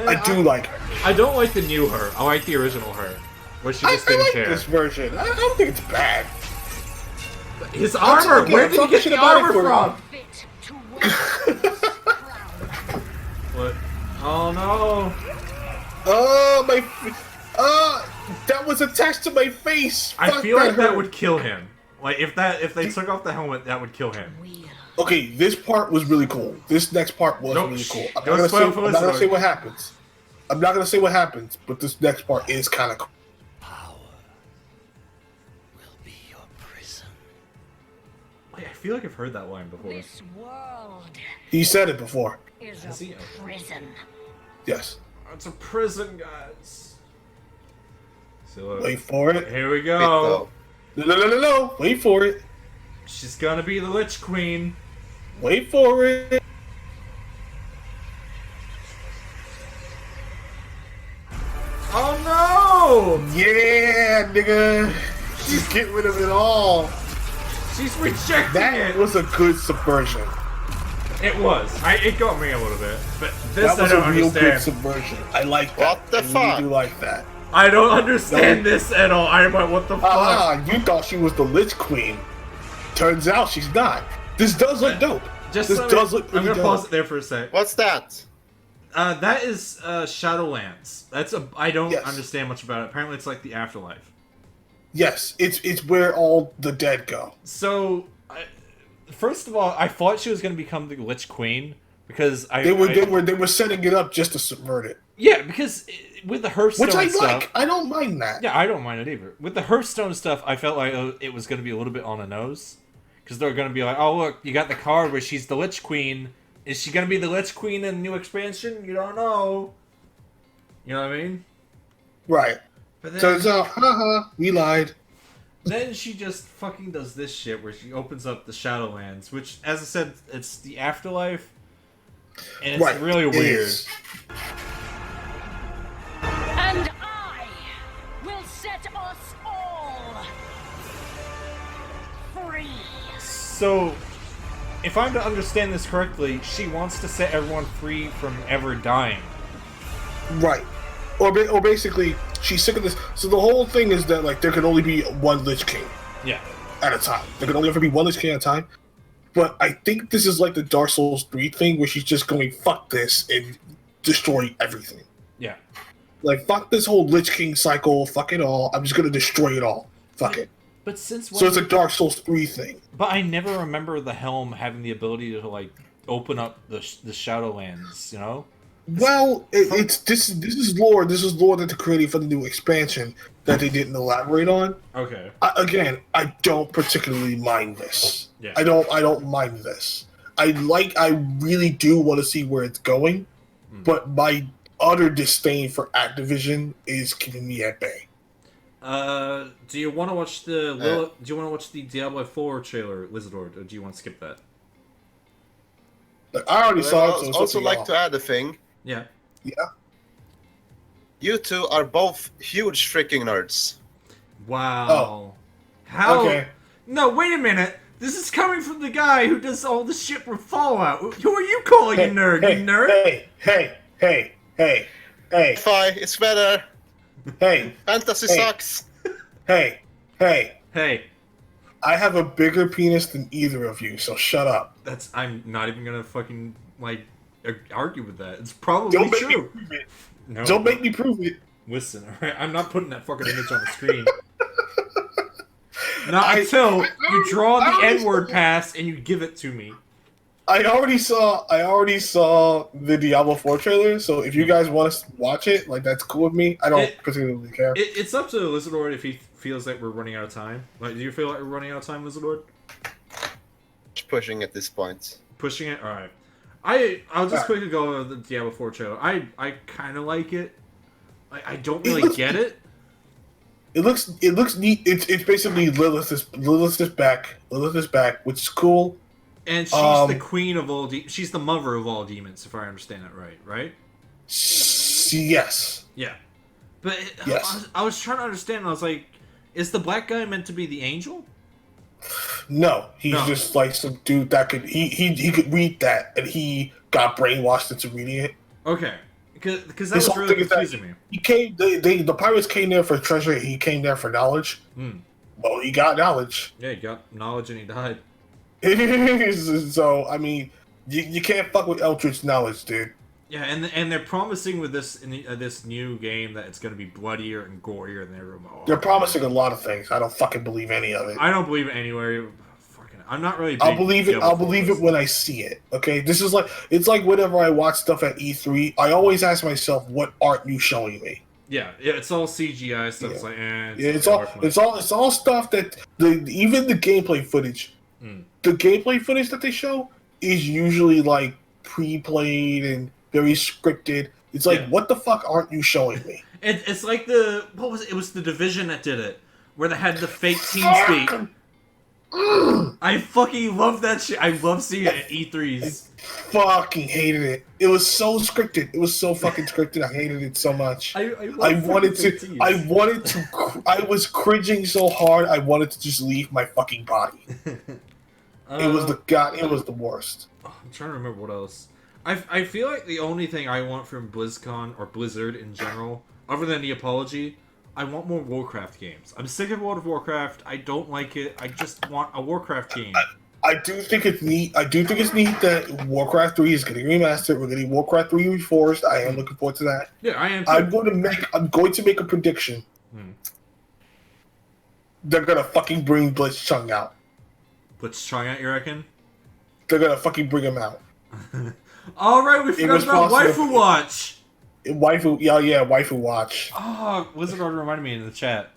I do like her. I don't like the new her. I like the original her. Where she just I didn't like care. this version. I don't think it's bad. His armor! Where did he get the armor from? Fit to wear What? Oh no! That was attached to my face. I Fuck, feel like that hurt. would kill him. Like if they took off the helmet, that would kill him. Okay, this part was really cool. This next part was really cool. I'm Don't not spoil gonna for say listeners. what happens. I'm not gonna say what happens, but this next part is kind of cool. Wait, I feel like I've heard that line before. this world He said it before. is Has he? a prison. Yes. It's a prison, guys. So Wait for it. here we Bit, go. though. No. Wait for it. She's gonna be the Lich Queen. Wait for it. Oh no! Yeah, nigga. She's getting rid of it all. She's rejecting That it. was a good subversion. It was. It got me a little bit, but this That was I don't a real good understand. subversion. I like that. What the I really fuck? do like that. I don't understand this at all. I'm like, what the fuck? You thought she was the Lich Queen. Turns out she's not. This does look dope. Just This let does me- look I'm pretty gonna dope. pause it there for a sec. What's that? That is Shadowlands. I don't Yes. understand much about it. Apparently, it's like the afterlife. Yes, it's where all the dead go. So, first of all, I thought she was gonna become the Lich Queen because They were setting it up just to subvert it, Yeah, because with the Hearthstone which I stuff. like. I don't mind that. Yeah, I don't mind it either. With the Hearthstone stuff, I felt like it was going to be a little bit on the nose. Because they're going to be like, oh, look, you got the card where she's the Lich Queen. Is she going to be the Lich Queen in the new expansion? You don't know. You know what I mean? Right. But then, Turns out, we lied. then she just fucking does this shit where she opens up the Shadowlands, which, as I said, it's the afterlife. And it's Right. really It weird. is. And I will set us all free. So, if I'm to understand this correctly, she wants to set everyone free from ever dying. Right. Or basically, she's sick of this. So the whole thing is that like there can only be one Lich King Yeah. at a time. There can only ever be one Lich King at a time. But I think this is like the Dark Souls 3 thing where she's just going, fuck this, and destroy everything. Yeah. Like, fuck this whole Lich King cycle, fuck it all. I'm just gonna destroy it all. Fuck it. But since when... So it's a Dark Souls 3 thing. But I never remember the Helm having the ability to, like, open up the Shadowlands, you know? Well, this is lore. This is lore that they're creating for the new expansion that they didn't elaborate on. Okay. I don't particularly mind this. Yeah. I don't mind this. I really do want to see where it's going, but my utter disdain for Activision is keeping me at bay. Do you want to watch the Diablo 4 trailer, Lizard, or do you want to skip that? Like, I already Well, saw it. I So it's also up to like y'all. to add a thing. Yeah. Yeah. You two are both huge freaking nerds. Wow. Oh. How? Okay. No, wait a minute. This is coming from the guy who does all the shit for Fallout. Who are you calling a nerd? Hey, you nerd? Hey. Fi, it's better. Hey. Fantasy Hey. sucks. Hey. Hey, I have a bigger penis than either of you, so shut up. I'm not even gonna fucking, argue with that. It's probably Don't make me true. prove it. No, Don't make me prove it. Listen, alright? I'm not putting that fucking image on the screen. Not until you draw the N-word pass and you give it to me. I already saw the Diablo 4 trailer, so if you guys want to watch it, that's cool with me. I don't particularly care. It's up to Lizardlord if he feels like we're running out of time. Do you feel like we're running out of time, Lizardlord? Pushing at this point. Pushing it? Alright. I'll just quickly go over the Diablo 4 trailer. I kind of like it. I don't really get it. It looks neat. It's basically Lilith is back, which is cool. And she's the queen of all she's the mother of all demons, if I understand that right? Yes. Yeah. But yes. I was trying to understand, I was like, is the black guy meant to be the angel? No, he's just some dude that could he could read that, and he got brainwashed into reading it. Okay. Because that was really confusing me. He came. The pirates came there for treasure. He came there for knowledge. Well, he got knowledge. Yeah, he got knowledge and he died. So I mean, you can't fuck with Eldritch knowledge, dude. Yeah, and they're promising with this new game that it's gonna be bloodier and gorier than ever. They're promising a lot of things. I don't fucking believe any of it. I don't believe it anywhere. I'm not really. I'll believe it. I'll believe it when I see it. Okay, this is it's like whenever I watch stuff at E3, I always ask myself, "What aren't you showing me?" Yeah, it's all CGI stuff. Yeah. It's like, it's all stuff that even the gameplay footage, the gameplay footage that they show is usually pre-played and very scripted. It's what the fuck aren't you showing me? It's like what was it? It was the Division that did it, where they had the fake TeamSpeak. I fucking love that shit. I love seeing it at E3s. I fucking hated it. It was so scripted. It was so fucking scripted. I hated it so much. I wanted to. I was cringing so hard. I wanted to just leave my fucking body. It was the worst. I'm trying to remember what else. I feel like the only thing I want from BlizzCon or Blizzard in general, other than the apology, I want more Warcraft games. I'm sick of World of Warcraft. I don't like it. I just want a Warcraft game. I do think it's neat. I do think it's neat that Warcraft 3 is getting remastered. We're getting Warcraft 3 Reforged. I am looking forward to that. Yeah, I am too. I'm going to make a prediction. They're gonna fucking bring Blitzchung out. Blitzchung out, you reckon? They're gonna fucking bring him out. Alright, we forgot about Waifu Watch! Waifu Watch. Oh, Wizard Order reminded me in the chat.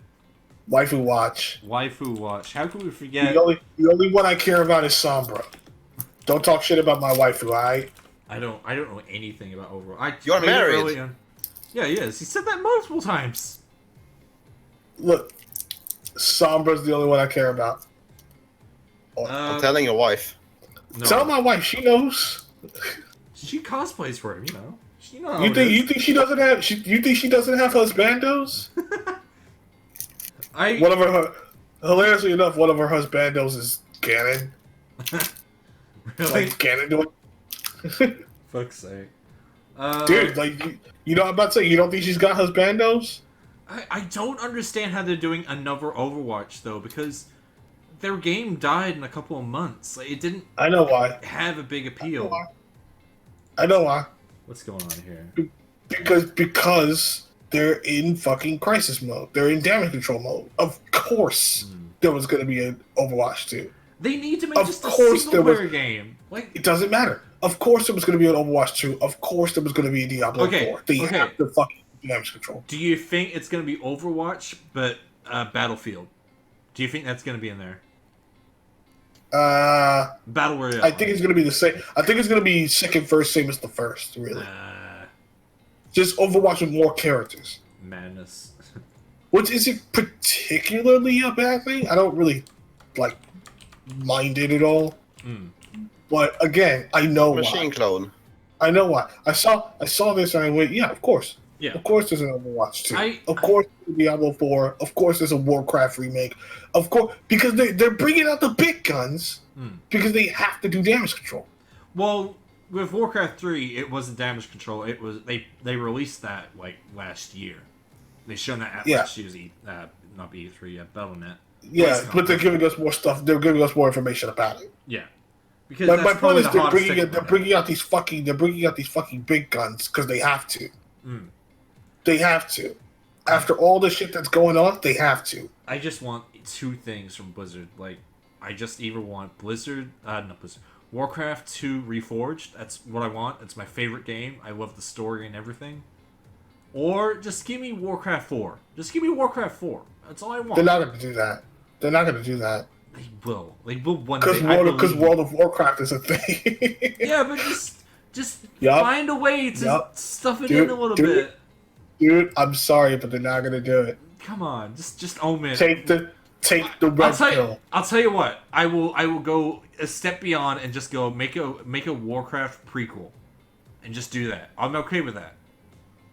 Waifu Watch. Waifu Watch. How could we forget? The only one I care about is Sombra. Don't talk shit about my waifu, alright? I don't know anything about Overwatch. You're married. Yeah, he is. He said that multiple times. Look, Sombra's the only one I care about. I'm telling your wife. No. Tell my wife. She knows. She cosplays for him, you know. You think she doesn't have? You think she doesn't have husbandos? Hilariously enough, one of her husbandos is Ganon. Really? Ganon doing? Fuck's sake. Dude, you know what I'm about to say? You don't think she's got husbandos? I don't understand how they're doing another Overwatch though, because their game died in a couple of months. It didn't. I know why. Have a big appeal. I know why. What's going on here? Because they're in fucking crisis mode. They're in damage control mode. Of course, there was going to be an Overwatch 2. They need to make just a single-player game. It doesn't matter. Of course, there was going to be an Overwatch 2. Of course, there was going to be a Diablo 4. They have to fucking damage control. Do you think it's going to be Overwatch, but Battlefield? Do you think that's going to be in there? Battle Royale. I think it's going to be the same. I think it's going to be second, first, same as the first, really. Just Overwatch with more characters. Madness. Which isn't particularly a bad thing. I don't really, mind it at all. But, again, I know why. Machine clone. I know why. I saw this and I went, yeah, of course. Yeah. Of course there's an Overwatch 2. Of I- course there's Diablo 4. Of course there's a Warcraft remake. Of course, because they're bringing out the big guns because they have to do damage control. Well, with Warcraft 3, it wasn't damage control. It was they released that like last year. They shown that at last year's not E3 at Battle.net. Yeah, but they're giving us more stuff. They're giving us more information about it. Yeah, because my point is they're bringing out these fucking big guns because they have to. They have to. After all the shit that's going on, they have to. I just want two things from Blizzard. Like, I just either want Warcraft 2 Reforged. That's what I want. It's my favorite game. I love the story and everything. Or just give me Warcraft 4. Just give me Warcraft 4. That's all I want. They're not going to do that. They're not going to do that. They will. They will one day. Because World of Warcraft is a thing. Yeah, but just find a way to stuff it in a little bit. Dude, I'm sorry, but they're not going to do it. Come on, just own it. Take the red pill. I'll tell you what. I will go a step beyond and just go make a Warcraft prequel, and just do that. I'm okay with that.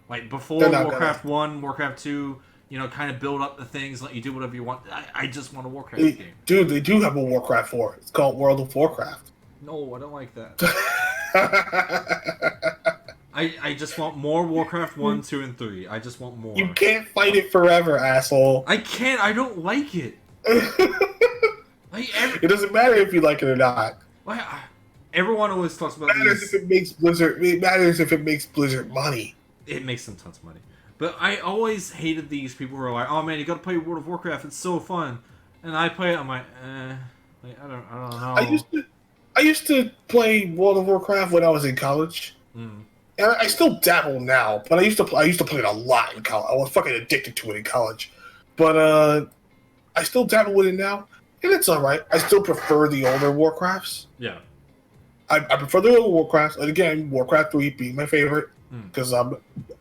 Like before Warcraft 1, Warcraft 2, kind of build up the things, let you do whatever you want. I just want a Warcraft game. Dude, they do have a Warcraft 4. It's called World of Warcraft. No, I don't like that. I just want more Warcraft 1, 2, and 3. I just want more. You can't fight it forever, asshole. I can't. I don't like it. It doesn't matter if you like it or not. Everyone always talks about It matters if it makes Blizzard. It matters if it makes Blizzard money. It makes them tons of money. But I always hated these people who are like, "Oh man, you got to play World of Warcraft. It's so fun." And I play it. I'm like, I don't know. I used to play World of Warcraft when I was in college. And I still dabble now, but I used to play it a lot in college. I was fucking addicted to it in college, but I still dabble with it now, and it's all right. I still prefer the older Warcrafts. Yeah, I prefer the older Warcrafts, and again, Warcraft 3 being my favorite because I'm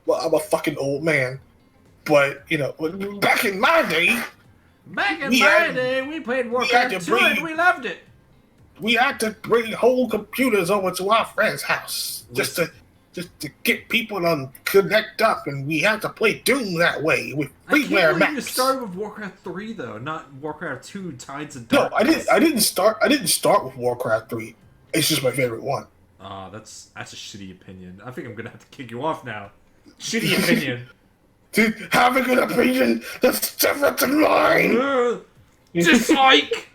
a fucking old man. But back in my day, we played Warcraft 2 and we loved it. We had to bring whole computers over to our friend's house just to get people to connect up, and we had to play Doom that way with freeware maps. You started with Warcraft 3 though, not Warcraft 2 Tides of No, Darkness. I didn't start with Warcraft 3. It's just my favorite one. That's a shitty opinion. I think I'm gonna have to kick you off now. Shitty opinion. Dude, having an opinion that's different than mine. Dislike.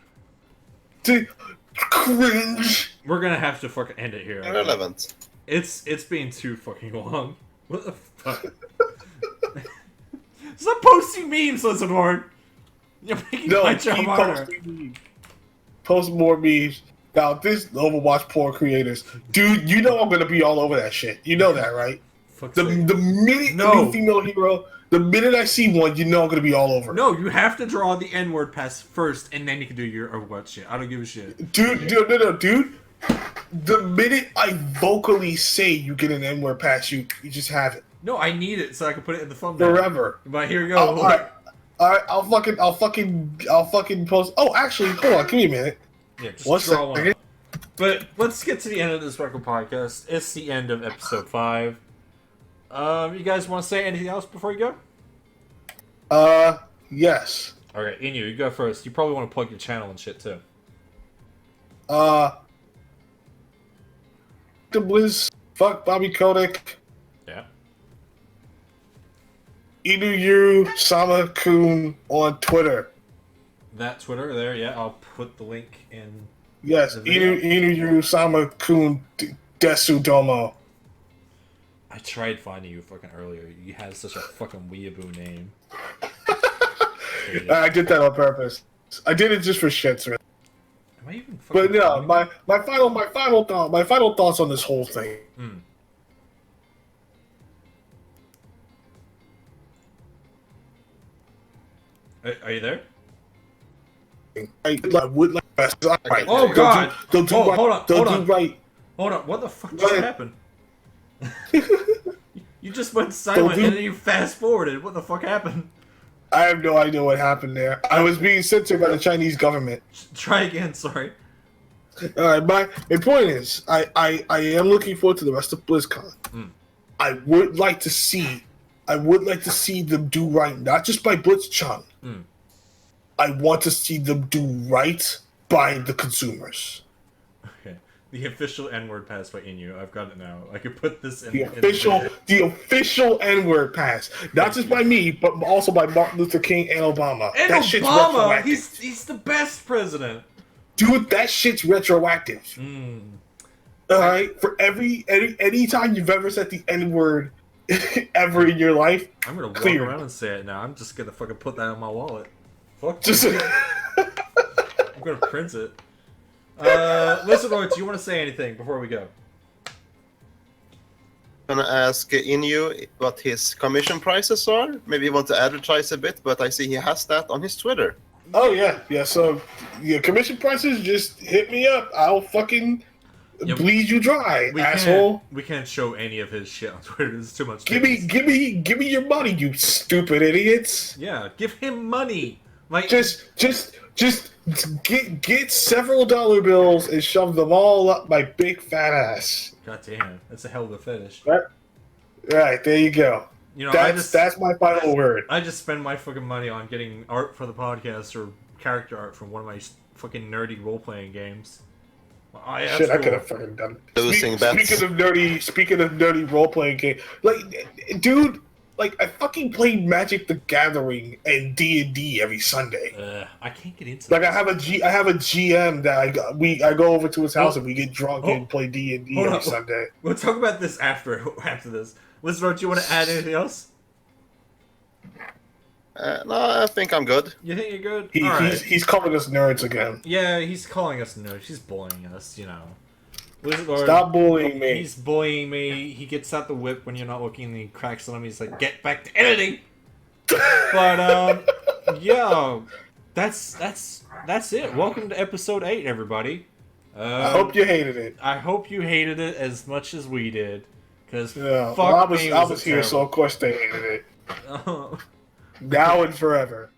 Dude, cringe. We're gonna have to fucking end it here. Irrelevant. It's been too fucking long. What the fuck? Stop posting memes, Lizardborn. You're making my job harder. Post more memes. Now, this Overwatch poor creators. Dude, I'm gonna be all over that shit. You know that, right? The minute the new female hero, the minute I see one, I'm gonna be all over it. No, you have to draw the N-word pass first, and then you can do your Overwatch shit. I don't give a shit. Dude. The minute I vocally say you get an N-word pass, you just have it. No, I need it so I can put it in the thumbnail. Forever. But here we go. All right. I'll fucking post. Oh, actually, hold on. Give me a minute. Yeah, just draw one. But let's get to the end of this record podcast. It's the end of episode 5. You guys want to say anything else before you go? Yes. Okay, Inu, you go first. You probably want to plug your channel and shit too. The Blizz, fuck Bobby Kotick. Yeah. Inuyuru Sama-kun on Twitter. That Twitter there, yeah. I'll put the link in. Yes, Inuyuru Sama-kun Desu Domo. I tried finding you fucking earlier. You had such a fucking weeaboo name. I did that on purpose. I did it just for shits, really. Am I even fucking But no, my final thoughts on this whole thing. Are you there? I would like. Right. Oh God! Hold on. What the fuck just happened? You just went silent and then you fast forwarded. What the fuck happened? I have no idea what happened there. I was being censored by the Chinese government. Try again. Sorry. All right, my point is, I am looking forward to the rest of BlizzCon. I would like to see I would like to see them do right, not just by Blitzcon. I want to see them do right by the consumers. Okay. The official N-word pass by Inu. I've got it now. I could put this in The official N-word pass. Not just by me, but also by Martin Luther King and Obama. And that shit's Obama! retroactive. He's the best president! Dude, that shit's retroactive. Alright? For any time you've ever said the N-word ever in your life, I'm gonna walk cleared. around and say it now. I'm just gonna fucking put that in my wallet. Fuck Just I'm gonna print it. Listen, Roy, do you want to say anything before we go? Gonna ask Inu what his commission prices are. Maybe he wants to advertise a bit, but I see he has that on his Twitter. Oh yeah. So commission prices, just hit me up. I'll fucking bleed you dry, asshole. We can't show any of his shit on Twitter. There's too much. Give me your money, you stupid idiots. Yeah, give him money. Like Just get several dollar bills and shove them all up my big fat ass. God damn, that's a hell of a fetish. Right, there you go. You know, that's my final word. I just spend my fucking money on getting art for the podcast or character art from one of my fucking nerdy role playing games. Shit, I could have fucking done it. Losing bets. Speaking of nerdy role playing game, dude, I fucking play Magic the Gathering and D&D every Sunday. I can't get into I have a GM that I go over to his house and we get drunk and play D&D every Sunday. We'll talk about this after this. Listener, do you want to add anything else? No, I think I'm good. You think you're good? He's calling us nerds again. Yeah, he's calling us nerds. He's bullying us, you know. Lord, stop bullying me. He's bullying me. He gets out the whip when you're not looking and he cracks on him. He's like, get back to editing! But, yeah. That's it. Welcome to episode 8, everybody. I hope you hated it. I hope you hated it as much as we did. Because, I was was here, so of course they hated it. Now and forever.